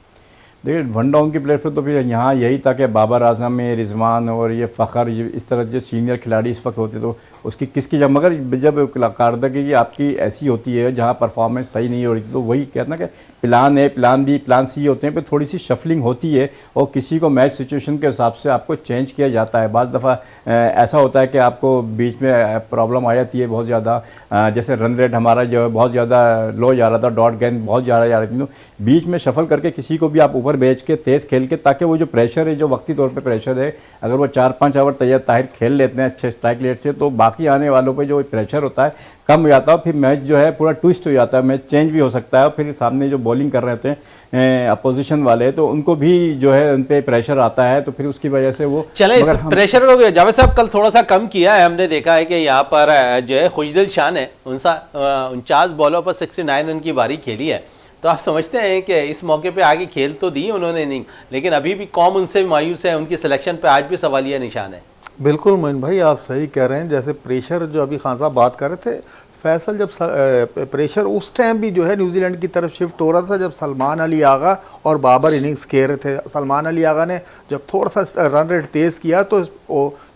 देखिए 1 डाउन के प्लेयर पर तो फिर यहाँ यही था कि बाबर आजम, रिजवान और ये फ़खर, ये इस तरह जो सीनियर खिलाड़ी इस वक्त होते तो उसकी किसकी जब, मगर जब कारदगी आपकी ऐसी होती है जहाँ परफॉर्मेंस सही नहीं हो रही थी तो वही कहते ना कि plan A, plan B, plan C होते हैं, फिर थोड़ी सी शफलिंग होती है और किसी को मैच सिचुएशन के हिसाब से आपको चेंज किया जाता है। बाज़ दफ़ा ऐसा होता है कि आपको बीच में प्रॉब्लम आ जाती है बहुत ज़्यादा, जैसे रन रेट हमारा जो है बहुत ज़्यादा लो जा रहा था, डॉट गेंद बहुत ज़्यादा जा रही थी, तो बीच में शफल करके किसी को भी आप ऊपर भेज के तेज़ खेल के, ताकि वो जो प्रेशर है, जो वक्ती तौर पर प्रेशर है, अगर वो 4-5 ओवर तैयब ताहिर खेल लेते हैं अच्छे स्ट्राइक रेट से, तो बाकी आने वालों पे जो प्रेशर होता है कम हो जाता है, फिर मैच जो है पूरा ट्विस्ट हो जाता है, मैच चेंज भी हो सकता है, और फिर सामने जो बॉलिंग कर रहे थे अपोजिशन वाले तो उनको भी जो है उन पे प्रेशर आता है, तो फिर उसकी वजह से वो चले इस प्रेशर को जावेद साहब कल थोड़ा सा कम किया है। हमने देखा है कि यहाँ पर जो है खुशदिल शाह ने 49 बॉलों पर 69 रन की बारी खेली है, तो आप समझते हैं कि इस मौके पे आगे खेल तो दी उन्होंने इनिंग, लेकिन अभी भी कौम उनसे मायूस है, उनकी सिलेक्शन पे आज भी सवालिया निशान है। बिल्कुल मोइन भाई, आप सही कह रहे हैं। जैसे प्रेशर जो अभी खान साहब बात कर रहे थे, फैसल जब प्रेशर उस टाइम भी जो है न्यूजीलैंड की तरफ शिफ्ट हो रहा था जब सलमान अली आगा और बाबर इनिंग्स खेल रहे थे। सलमान अली आगा ने जब थोड़ा सा रन रेट तेज़ किया तो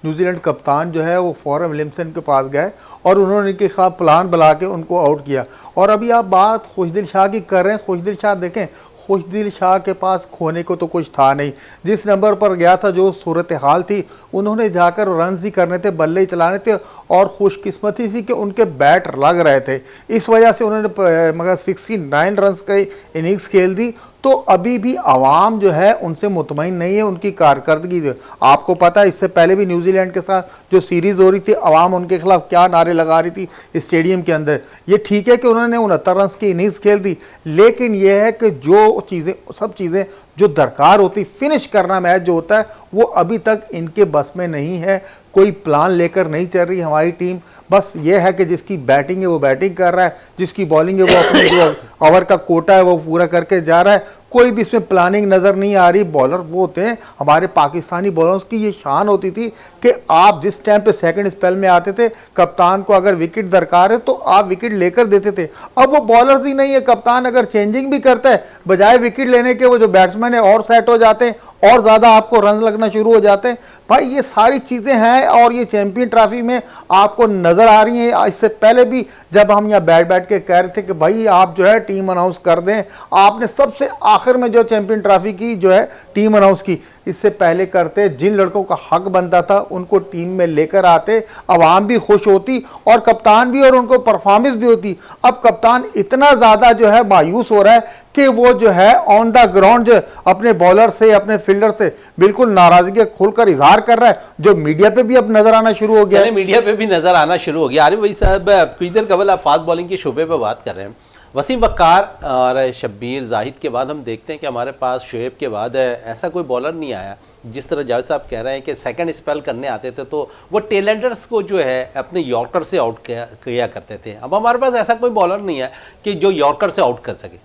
न्यूजीलैंड कप्तान जो है वो फॉरन विलियमसन के पास गए और उन्होंने इनके खिलाफ प्लान बना के उनको आउट किया। और अभी आप बात खुशदिल शाह की कर रहे हैं, खुशदिल शाह देखें, खुशदिल शाह के पास खोने को तो कुछ था नहीं, जिस नंबर पर गया था, जो सूरत हाल थी, उन्होंने जाकर रन ही करने थे, बल्ले ही चलाने थे, और खुशकिस्मती थी कि उनके बैट लग रहे थे, इस वजह से उन्होंने मगर 69 रन की इनिंग्स खेल दी। तो अभी भी आवाम जो है उनसे मुतमईन नहीं है, उनकी कारकर्दगी। आपको पता है इससे पहले भी न्यूजीलैंड के साथ जो सीरीज़ हो रही थी, आवाम उनके खिलाफ क्या नारे लगा रही थी स्टेडियम के अंदर। ये ठीक है कि उन्होंने 69 रन की इनिंग्स खेल दी, लेकिन यह है कि जो चीज़ें, सब चीज़ें जो दरकार होती, फिनिश करना मैच जो होता है, वो अभी तक इनके बस में नहीं है। कोई प्लान लेकर नहीं चल रही हमारी टीम, बस ये है कि जिसकी बैटिंग है वो बैटिंग कर रहा है, जिसकी बॉलिंग है वो अपने जो ओवर का कोटा है वो पूरा करके जा रहा है, कोई भी इसमें प्लानिंग नज़र नहीं आ रही। बॉलर वो होते हैं हमारे पाकिस्तानी बॉलर्स की ये शान होती थी कि आप जिस टाइम पे सेकंड स्पेल में आते थे, कप्तान को अगर विकेट दरकार है तो आप विकेट लेकर देते थे। अब वो बॉलर्स ही नहीं है, कप्तान अगर चेंजिंग भी करता है, बजाय विकेट लेने के वो जो बैट्समैन है और सेट हो जाते हैं और ज़्यादा आपको रन लगना शुरू हो जाते हैं। भाई ये सारी चीज़ें हैं और ये चैंपियन ट्रॉफी में आपको नज़र आ रही हैं। इससे पहले भी जब हम यहाँ बैठ के कह रहे थे कि भाई आप जो है टीम अनाउंस कर दें, आपने सबसे आखिर में जो चैंपियन ट्रॉफी की जो है टीम अनाउंस की, इससे पहले करते, जिन लड़कों का हक बनता था उनको टीम में लेकर आते, आवाम भी खुश होती और कप्तान भी, और उनको परफॉर्मेंस भी होती। अब कप्तान इतना ज़्यादा जो है मायूस हो रहा है कि वो जो है ऑन द ग्राउंड जो अपने बॉलर से, अपने फील्डर से बिल्कुल नाराजगी खुलकर इजहार कर रहा है, जो मीडिया पे भी अब नजर आना शुरू हो गया। मीडिया पे भी नजर आना शुरू हो गया। अरे भाई साहब, कुछ देर कबल आप फास्ट बॉलिंग के शोबे पे बात कर रहे हैं, वसीम बक्कार और शब्बीर जाहिद के बाद हम देखते हैं कि हमारे पास शोएब के बाद ऐसा कोई बॉलर नहीं आया। जिस तरह जावेद साहब कह रहे हैं कि सेकंड स्पेल करने आते थे तो वो टेलेंडर्स को जो है अपने यॉर्कर से आउट किया करते थे। अब हमारे पास ऐसा कोई बॉलर नहीं है कि जो यॉर्कर से आउट कर सके।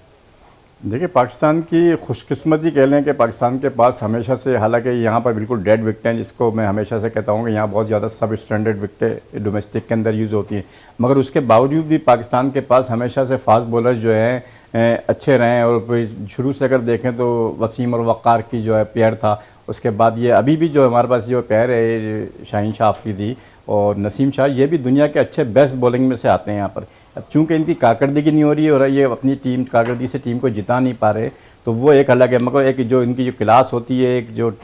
देखिए पाकिस्तान की खुशकिस्मती कह लें कि पाकिस्तान के पास हमेशा से, हालांकि यहाँ पर बिल्कुल डेड विकेटें, जिसको मैं हमेशा से कहता हूँ कि यहाँ बहुत ज़्यादा सब स्टैंडर्ड विकेटें डोमेस्टिक के अंदर यूज़ होती हैं, मगर उसके बावजूद भी पाकिस्तान के पास हमेशा से फास्ट बॉलर जो हैं अच्छे रहे हैं। और शुरू से अगर देखें तो वसीम और वक़ार की जो है पेयर था, उसके बाद ये अभी भी जो हमारे पास जो पेयर है शाहीन शाह अफरीदी और नसीम शाह, ये भी दुनिया के अच्छे बेस्ट बॉलिंग में से आते हैं यहाँ पर। अब चूँकि इनकी कारकर्दगी नहीं हो रही है और ये अपनी टीम कारकर्दगी से टीम को जिता नहीं पा रहे, तो वो एक अलग है। मगर एक जो इनकी जो क्लास होती है, एक जो आप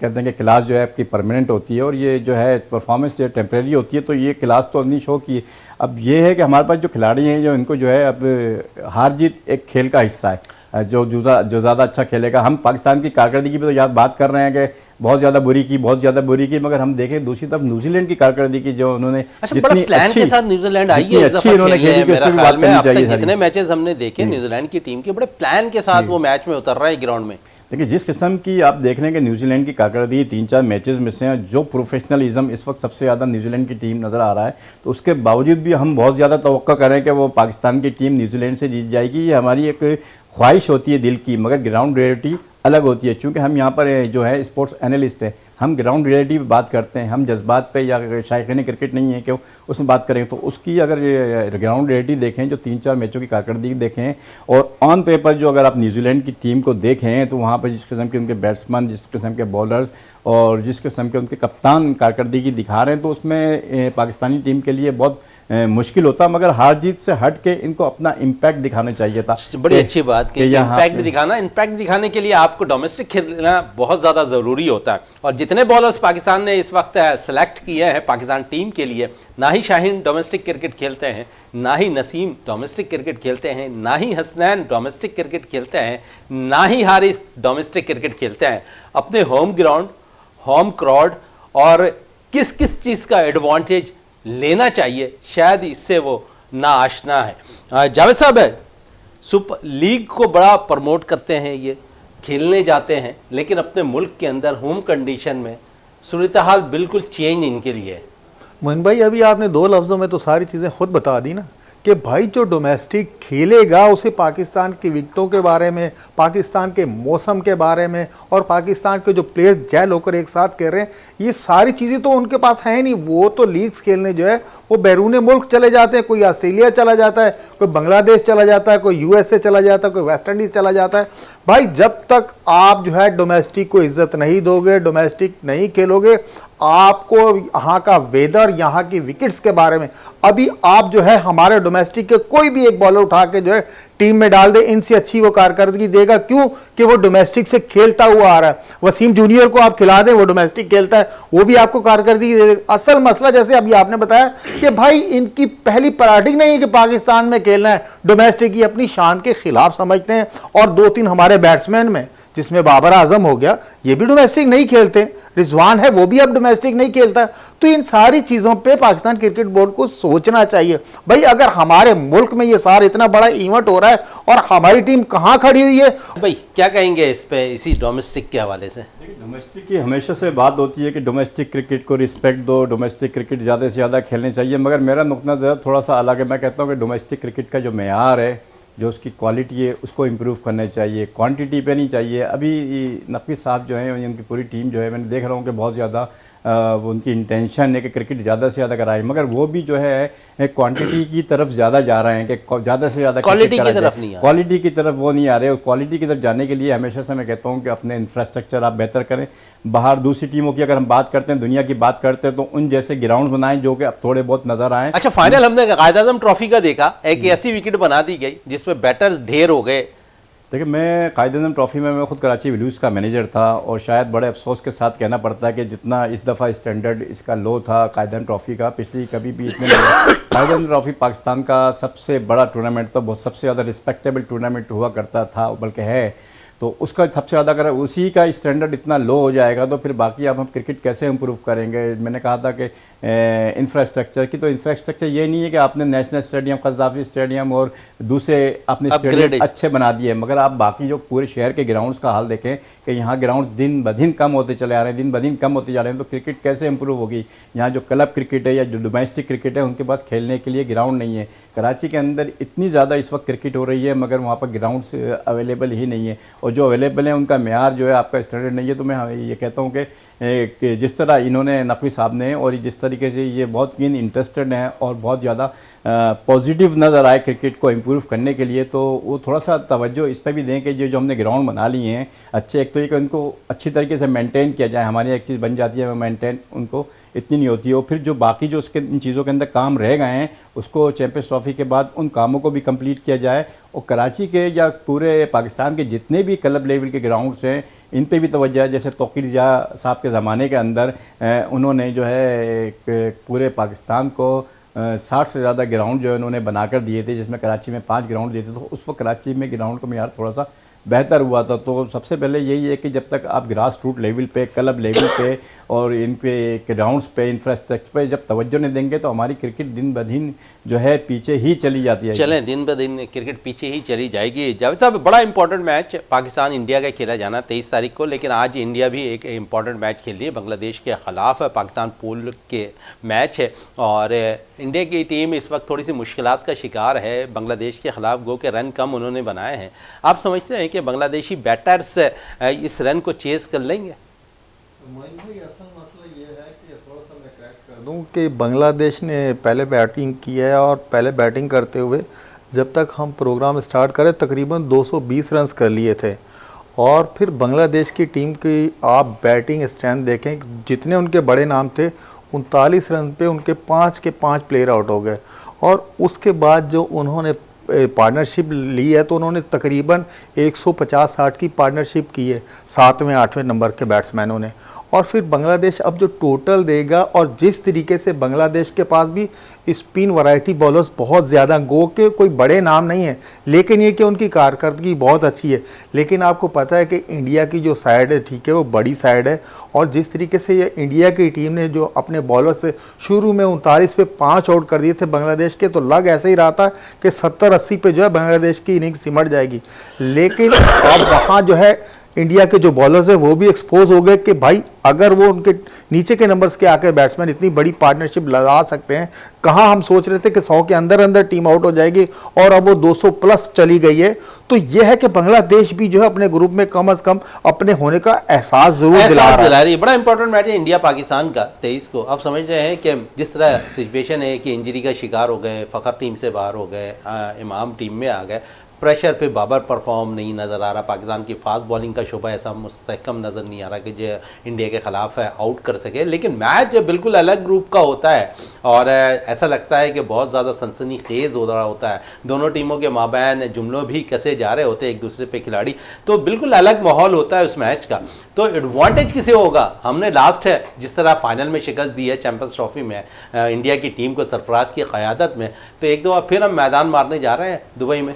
कहते हैं कि क्लास जो है आपकी परमानेंट होती है और ये जो है परफॉर्मेंस जो टेम्प्रेरी होती है, तो ये क्लास तो नहीं शो की। अब ये है कि हमारे पास जो खिलाड़ी हैं, जो इनको जो है अब हार जीत एक खेल का हिस्सा है। जो ज़्यादा अच्छा खेलेगा। हम पाकिस्तान की कारकर्दगी पे तो बात कर रहे हैं कि बहुत ज़्यादा बुरी की, मगर हम देखें दूसरी तरफ न्यूजीलैंड की कारकर्दगी जो उन्होंने अच्छा बड़ा प्लान के साथ न्यूजीलैंड आई है इस दफा इन्होंने खेलने, खेली कि मेरा उसकी भी ख्याल बात में करनी अब तक चाहिए। जितने मैचेस हमने देखे न्यूजीलैंड की टीम के, बड़े प्लान के साथ वो मैच में उतर रहा है ग्राउंड में। देखिए जिस किस्म की आप देख रहे हैं कि न्यूजीलैंड की कारकर्दगी 3-4 मैचेस में से हैं, जो प्रोफेशनलिज्म इस वक्त सबसे ज़्यादा न्यूजीलैंड की टीम नज़र आ रहा है, तो उसके बावजूद भी हम बहुत ज़्यादा तवक्को करें कि वो पाकिस्तान की टीम न्यूजीलैंड से जीत जाएगी। ये हमारी एक ख्वाहिश होती है दिल की, मगर ग्राउंड रियलिटी अलग होती है। चूँकि हम यहाँ पर जो है स्पोर्ट्स एनालिस्ट हैं, हम ग्राउंड रियलिटी पे बात करते हैं, हम जज्बात पे या शायकीन क्रिकेट नहीं है कि उसमें बात करें। तो उसकी अगर ग्राउंड रियलिटी देखें, जो 3-4 मैचों की कारकर्दगी देखें और ऑन पेपर जो अगर आप न्यूजीलैंड की टीम को देखें, तो वहाँ पर जिस किस्म के उनके बैट्समैन, जिस किस्म के बॉलर्स और जिस किस्म के उनके कप्तान कारकर्दगी दिखा रहे हैं, तो उसमें पाकिस्तानी टीम के लिए बहुत मुश्किल होता। मगर हार जीत से हट के इनको अपना इम्पैक्ट दिखाना चाहिए था। बड़ी अच्छी बात कि इम्पैक्ट दिखाने के लिए आपको डोमेस्टिक खेलना बहुत ज़्यादा ज़रूरी होता है। और जितने बॉलर्स पाकिस्तान ने इस वक्त सेलेक्ट किए हैं पाकिस्तान टीम के लिए, ना ही शाहीन डोमेस्टिक क्रिकेट खेलते हैं, ना ही नसीम डोमेस्टिक क्रिकेट खेलते हैं, ना ही हसनैन डोमेस्टिक क्रिकेट खेलते हैं, ना ही हारिस डोमेस्टिक क्रिकेट खेलते हैं। अपने होम ग्राउंड, होम क्राउड और किस किस चीज़ का एडवांटेज लेना चाहिए, शायद इससे वो ना आशना है। जावेद साहब है, सुपर लीग को बड़ा प्रमोट करते हैं, ये खेलने जाते हैं, लेकिन अपने मुल्क के अंदर होम कंडीशन में सूरत हाल बिल्कुल चेंज इनके लिए है। मोइन भाई अभी आपने 2 लफ्ज़ों में तो सारी चीज़ें खुद बता दी ना कि भाई जो डोमेस्टिक खेलेगा उसे पाकिस्तान की विकेटों के बारे में, पाकिस्तान के मौसम के बारे में और पाकिस्तान के जो प्लेयर्स जैल होकर एक साथ खेल रहे हैं, ये सारी चीज़ें तो उनके पास है नहीं। वो तो लीग्स खेलने जो है वो बैरून मुल्क चले जाते हैं, कोई ऑस्ट्रेलिया चला जाता है, कोई बांग्लादेश चला जाता है, कोई USA चला जाता है, कोई वेस्ट इंडीज़ चला जाता है। भाई जब तक आप जो है डोमेस्टिक को इज्जत नहीं दोगे, डोमेस्टिक नहीं खेलोगे, आपको यहाँ का वेदर, यहाँ की विकेट्स के बारे में, अभी आप जो है हमारे डोमेस्टिक के कोई भी एक बॉलर उठा के जो है टीम में डाल दे, इनसे अच्छी वो कारकर्दगी देगा। क्यों कि वो डोमेस्टिक से खेलता हुआ आ रहा है। वसीम जूनियर को आप खिला दें, वो डोमेस्टिक खेलता है, वो भी आपको कारकर्दगी दे देगा। असल मसला जैसे अभी आपने बताया कि भाई इनकी पहली प्रायोरिटी नहीं है कि पाकिस्तान में खेलना है, डोमेस्टिक की अपनी शान के खिलाफ समझते हैं। और 2-3 हमारे बैट्समैन में, जिसमें बाबर आजम हो गया, ये भी डोमेस्टिक नहीं खेलते, रिजवान है वो भी अब डोमेस्टिक नहीं खेलता। तो इन सारी चीजों पे पाकिस्तान क्रिकेट बोर्ड को सोचना चाहिए। भाई अगर हमारे मुल्क में ये सारा इतना बड़ा इवेंट हो रहा है और हमारी टीम कहां खड़ी हुई है, भाई क्या कहेंगे इस पे, इसी डोमेस्टिक के हवाले से? डोमेस्टिक की हमेशा से बात होती है कि डोमेस्टिक क्रिकेट को रिस्पेक्ट दो, डोमेस्टिक क्रिकेट ज़्यादा से ज़्यादा खेलने चाहिए। मगर मेरा नुक्ता नज़र थोड़ा सा अलग है। मैं कहता हूँ कि डोमेस्टिक क्रिकेट का जो मेयार है, जो उसकी क्वालिटी है, उसको इम्प्रूव करना चाहिए, क्वांटिटी पे नहीं चाहिए। अभी नकवी साहब जो हैं, उनकी पूरी टीम जो है, मैंने देख रहा हूँ कि बहुत ज़्यादा वो उनकी इंटेंशन है कि क्रिकेट ज़्यादा से ज़्यादा कराए, मगर वो भी जो है क्वांटिटी की तरफ ज़्यादा जा रहे हैं कि ज़्यादा से ज़्यादा क्वालिटी की तरफ नहीं, क्वालिटी की तरफ वो नहीं आ रहे। और क्वालिटी की तरफ जाने के लिए हमेशा से मैं कहता हूँ कि अपने इंफ्रास्ट्रक्चर आप बेहतर करें। बाहर दूसरी टीमों की अगर हम बात करते हैं, दुनिया की बात करते हैं, तो उन जैसे ग्राउंड बनाएं जो कि अब थोड़े बहुत नजर आए। अच्छा, फाइनल हमने कायद-ए-आज़म ट्रॉफी का देखा, एक ऐसी विकेट बना दी गई जिसमें बैटर्स ढेर हो गए। देखिए मैं कायद-ए-आज़म ट्रॉफी में मैं खुद कराची ब्लूज़ का मैनेजर था और शायद बड़े अफसोस के साथ कहना पड़ता है कि जितना इस दफ़ा स्टैंडर्ड इसका लो था कायद-ए-आज़म ट्रॉफी का, पिछली कभी भी इतने कायद-ए-आज़म ट्रॉफी पाकिस्तान का सबसे बड़ा टूर्नामेंट, तो बहुत सबसे ज़्यादा रिस्पेक्टेबल टूर्नामेंट हुआ करता था, बल्कि है। तो उसका सबसे ज़्यादा अगर उसी का स्टैंडर्ड इतना लो हो जाएगा तो फिर बाकी अब हम क्रिकेट कैसे इम्प्रूव करेंगे। मैंने कहा था कि इंफ्रास्ट्रक्चर की, तो इंफ्रास्ट्रक्चर ये नहीं है कि आपने नेशनल स्टेडियम, कज़ाफ़ी स्टेडियम और दूसरे अपने स्टेडियम अच्छे बना दिए, मगर आप बाकी जो पूरे शहर के ग्राउंड्स का हाल देखें कि यहाँ ग्राउंड दिन ब दिन कम होते चले आ रहे हैं, दिन ब दिन कम होते जा रहे हैं। तो क्रिकेट कैसे इंप्रूव होगी? यहाँ जो क्लब क्रिकेट है या जो डोमेस्टिक क्रिकेट है, उनके पास खेलने के लिए ग्राउंड नहीं है। कराची के अंदर इतनी ज़्यादा इस वक्त क्रिकेट हो रही है, मगर वहाँ पर ग्राउंड्स अवेलेबल ही नहीं है, और जो अवेलेबल है उनका मेयार जो है आपका स्टैंडर्ड नहीं है। तो मैं ये कहता हूँ कि जिस तरह इन्होंने नकवी साहब ने और जिस तरीके से ये बहुत कीन इंटरेस्टेड हैं और बहुत ज़्यादा पॉजिटिव नज़र आए क्रिकेट को इम्प्रूव करने के लिए, तो वो थोड़ा सा तवज्जो इस पर भी दें कि ये जो हमने ग्राउंड बना लिए हैं अच्छे, एक तो ये कि उनको अच्छी तरीके से मेंटेन किया जाए। हमारी एक चीज़ बन जाती है, मेंटेन उनको इतनी नहीं होती है। और फिर जो बाकी जो उसके इन चीज़ों के अंदर काम रह गए हैं, उसको चैंपियंस ट्रॉफी के बाद उन कामों को भी कंप्लीट किया जाए। और कराची के या पूरे पाकिस्तान के जितने भी क्लब लेवल के ग्राउंड्स हैं, इन पे भी तवज्जो है। जैसे तौकीर जिया साहब के ज़माने के अंदर उन्होंने जो है पूरे पाकिस्तान को 60 से ज़्यादा ग्राउंड जो है उन्होंने बनाकर दिए थे, जिसमें कराची में 5 ग्राउंड दिए थे। तो उस वक्त कराची में ग्राउंड का मेयार थोड़ा सा बेहतर हुआ था। तो सबसे पहले यही है कि जब तक आप ग्रास रूट लेवल पे, क्लब लेवल पे और इन पे ग्राउंड्स पे, इंफ्रास्ट्रक्चर पे जब तवज्जो नहीं देंगे तो हमारी क्रिकेट दिन ब दिन जो है पीछे ही चली जाती है। चलें, दिन ब दिन क्रिकेट पीछे ही चली जाएगी। जावेद साहब, बड़ा इंपॉर्टेंट मैच पाकिस्तान इंडिया का खेला जाना 23 तारीख को, लेकिन आज इंडिया भी एक इंपॉर्टेंट मैच खेल रही है बांग्लादेश के ख़िलाफ़। पाकिस्तान पूल के मैच है और इंडिया की टीम इस वक्त थोड़ी सी मुश्किलात का शिकार है। बांग्लादेश के ख़िलाफ़ गो के रन कम उन्होंने बनाए हैं। आप समझते हैं कि बांग्लादेशी बैटर्स इस रन को चेज़ कर लेंगे? दूं कि बांग्लादेश ने पहले बैटिंग की है और पहले बैटिंग करते हुए जब तक हम प्रोग्राम स्टार्ट करें तकरीबन 220 रन्स कर लिए थे। और फिर बांग्लादेश की टीम की आप बैटिंग स्ट्रेंथ देखें, जितने उनके बड़े नाम थे 39 रन पे उनके 5 के 5 प्लेयर आउट हो गए। और उसके बाद जो उन्होंने पार्टनरशिप ली है तो उन्होंने तकरीबन 150-60 की पार्टनरशिप की है 7वें 8वें नंबर के बैट्समैनों ने। और फिर बांग्लादेश अब जो टोटल देगा और जिस तरीके से बांग्लादेश के पास भी स्पिन वैरायटी बॉलर्स बहुत ज़्यादा, गो के कोई बड़े नाम नहीं है, लेकिन ये कि उनकी कारकर्दगी बहुत अच्छी है। लेकिन आपको पता है कि इंडिया की जो साइड है, ठीक है, वो बड़ी साइड है। और जिस तरीके से ये इंडिया की टीम ने जो अपने बॉलर से शुरू में 39 पे 5 आउट कर दिए थे बांग्लादेश के, तो लग ऐसे ही रहा था कि 70-80 पे जो है बांग्लादेश की इनिंग सिमट जाएगी। लेकिन अब वहाँ जो है इंडिया के जो बॉलर्स हैं वो भी एक्सपोज हो गए कि भाई अगर वो उनके नीचे के नंबर्स के आकर बैट्समैन इतनी बड़ी पार्टनरशिप लगा सकते हैं। कहाँ हम सोच रहे थे कि 100 के अंदर अंदर टीम आउट हो जाएगी और अब वो 200 प्लस चली गई है। तो यह है कि बांग्लादेश भी जो है अपने ग्रुप में कम से कम अपने होने का एहसास जरूर दिला रही है। बड़ा इंपॉर्टेंट मैच है इंडिया पाकिस्तान का 23 को। आप समझ रहे हैं कि जिस तरह सिचुएशन है कि इंजरी का शिकार हो गए, फ़खर टीम से बाहर हो गए, इमाम टीम में आ गए, प्रेशर पे बाबर परफॉर्म नहीं नज़र आ रहा। पाकिस्तान की फास्ट बॉलिंग का शोबा ऐसा मुस्तहकम नज़र नहीं आ रहा कि जो इंडिया के ख़िलाफ़ है आउट कर सके। लेकिन मैच बिल्कुल अलग ग्रुप का होता है और ऐसा लगता है कि बहुत ज़्यादा सनसनीखेज़ हो रहा होता है। दोनों टीमों के माबैन जुमलों भी कसे जा रहे होते हैं एक दूसरे पे खिलाड़ी, तो बिल्कुल अलग माहौल होता है उस मैच का। तो एडवांटेज किसे होगा? हमने लास्ट है जिस तरह फाइनल में शिकस्त दी है चैंपियंस ट्रॉफी में इंडिया की टीम को सरफराज की क़यादत में, तो एक दो बार फिर हम मैदान मारने जा रहे हैं दुबई में।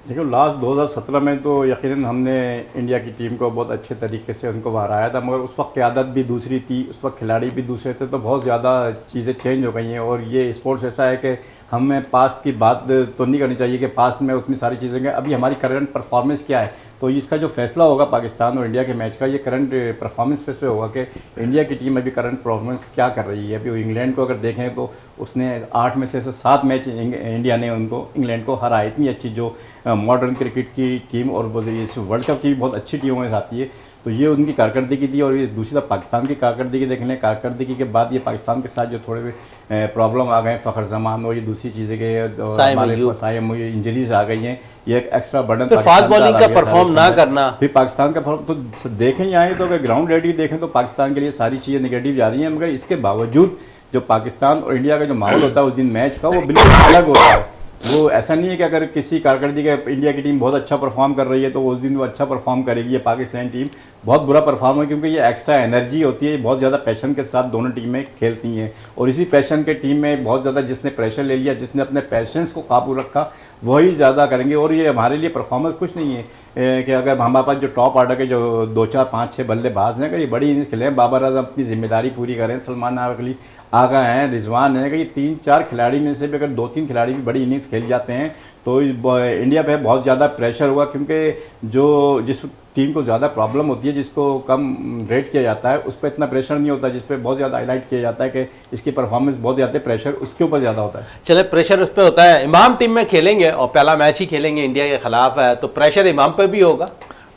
देखो लास्ट 2017 में तो यकीनन हमने इंडिया की टीम को बहुत अच्छे तरीके से उनको हराया था, मगर उस वक्त क़यादत भी दूसरी थी, उस वक्त खिलाड़ी भी दूसरे थे। तो बहुत ज़्यादा चीज़ें चेंज हो गई हैं और ये स्पोर्ट्स ऐसा है कि हमें पास्ट की बात तो नहीं करनी चाहिए कि पास्ट में उतनी सारी चीज़ें हैं। अभी हमारी करंट परफॉर्मेंस क्या है, तो इसका जो फैसला होगा पाकिस्तान और इंडिया के मैच का, ये करंट परफॉर्मेंस पे होगा कि इंडिया की टीम अभी करंट परफॉर्मेंस क्या कर रही है। अभी इंग्लैंड को अगर देखें तो उसने 8 में से 7 मैच इंडिया ने उनको इंग्लैंड को हराया। इतनी अच्छी जो मॉडर्न क्रिकेट की टीम और इस वर्ल्ड कप की भी बहुत अच्छी टीमों में आती है, तो ये उनकी कारकर्दगी थी। और ये दूसरी तरफ पाकिस्तान की कारकर्दगी देख लें, कारकर्दगी के बाद ये पाकिस्तान के साथ जो थोड़े प्रॉब्लम आ गए, फ़खर जमान और ये दूसरी चीज़ें के इंजरीज आ गई हैं, ये एक एक्स्ट्रा बर्डन तो फास्ट बॉलिंग का परफॉर्म ना करना, फिर पाकिस्तान का परफॉर्म तो देखें यहाँ तो अगर ग्राउंड रेडी देखें तो पाकिस्तान के लिए सारी चीज़ें नेगेटिव जा रही हैं। मगर इसके बावजूद जो पाकिस्तान और इंडिया का जो माहौल होता है उस दिन मैच का, वो बिल्कुल अलग होता है। वो ऐसा नहीं है कि अगर किसी कारकर्दगी का इंडिया की टीम बहुत अच्छा परफॉर्म कर रही है तो उस दिन वो अच्छा परफॉर्म करेगी। ये पाकिस्तान टीम बहुत बुरा परफॉर्म है, क्योंकि ये एक्स्ट्रा एनर्जी होती है, बहुत ज़्यादा पैशन के साथ दोनों टीमें खेलती हैं। और इसी पैशन के टीम में बहुत ज़्यादा जिसने प्रेशर ले लिया, जिसने अपने पैशंस को काबू रखा, वही ज़्यादा करेंगे। और ये हमारे लिए परफॉर्मेंस कुछ नहीं है कि अगर हमारे पास जो टॉप ऑर्डर के जो 2, 4, 5, 6 बल्लेबाज हैं, अगर ये बड़ी इनिंग्स खेलें, बाबर आजम अपनी जिम्मेदारी पूरी करें, सलमान अली आगा हैं, रिजवान हैं, कि ये 3-4 खिलाड़ी में से भी अगर 2-3 खिलाड़ी भी बड़ी इनिंग्स खेल जाते हैं तो इंडिया पे बहुत ज़्यादा प्रेशर हुआ। क्योंकि जिस टीम को ज़्यादा प्रॉब्लम होती है, जिसको कम रेट किया जाता है, उस पर इतना प्रेशर नहीं होता। जिस पे बहुत ज़्यादा हाईलाइट किया जाता है कि इसकी परफॉर्मेंस बहुत ज़्यादा, प्रेशर उसके ऊपर ज़्यादा होता है। चले, प्रेशर उस पर होता है। इमाम टीम में खेलेंगे और पहला मैच ही खेलेंगे इंडिया के खिलाफ है, तो प्रेशर इमाम पर भी होगा।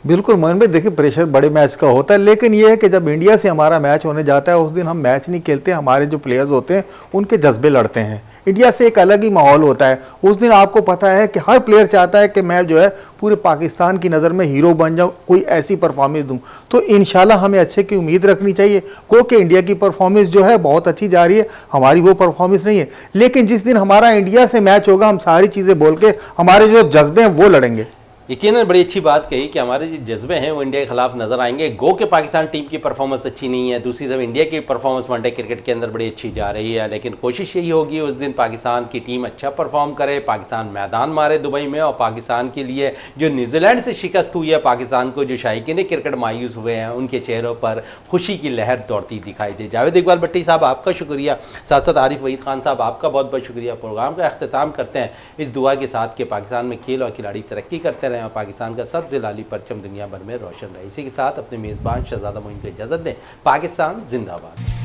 बिल्कुल मोहन भाई, देखिए प्रेशर बड़े मैच का होता है, लेकिन ये है कि जब इंडिया से हमारा मैच होने जाता है उस दिन हम मैच नहीं खेलते, हमारे जो प्लेयर्स होते हैं उनके जज्बे लड़ते हैं। इंडिया से एक अलग ही माहौल होता है उस दिन। आपको पता है कि हर प्लेयर चाहता है कि मैं जो है पूरे पाकिस्तान की नज़र में हीरो बन जाऊं, कोई ऐसी परफॉर्मेंस दूं। तो इंशाल्लाह हमें अच्छे की उम्मीद रखनी चाहिए। क्योंकि इंडिया की परफॉर्मेंस जो है बहुत अच्छी जा रही है, हमारी वो परफॉर्मेंस नहीं है। लेकिन जिस दिन हमारा इंडिया से मैच होगा, हम सारी चीज़ें बोल के हमारे जो जज्बे हैं वो लड़ेंगे। यकीनन बड़ी अच्छी बात कही कि हमारे जो जज्बे हैं वो इंडिया के खिलाफ नजर आएंगे। गो के पाकिस्तान टीम की परफॉर्मेंस अच्छी नहीं है, दूसरी तरफ इंडिया की परफॉर्मेंस वनडे क्रिकेट के अंदर बड़ी अच्छी जा रही है, लेकिन कोशिश यही होगी उस दिन पाकिस्तान की टीम अच्छा परफॉर्म करे, पाकिस्तान मैदान मारे दुबई में, और पाकिस्तान के लिए जो न्यूजीलैंड से शिकस्त हुई है पाकिस्तान को, जो शायकीन क्रिकेट मायूस हुए हैं उनके चेहरों पर खुशी की लहर दौड़ती दिखाई दे। जावेद इकबाल भट्टी साहब आपका शुक्रिया, साथ साथ आरिफ वहीद खान साहब आपका बहुत बहुत शुक्रिया। प्रोग्राम का अख्ताम करते हैं इस दुआ के साथ कि पाकिस्तान में खेल और खिलाड़ी तरक्की करते रहें और पाकिस्तान का सबसे लाली परचम दुनिया भर में रोशन रहे। इसी के साथ अपने मेज़बान शहजादा मोइन को इजाज़त दें। पाकिस्तान जिंदाबाद।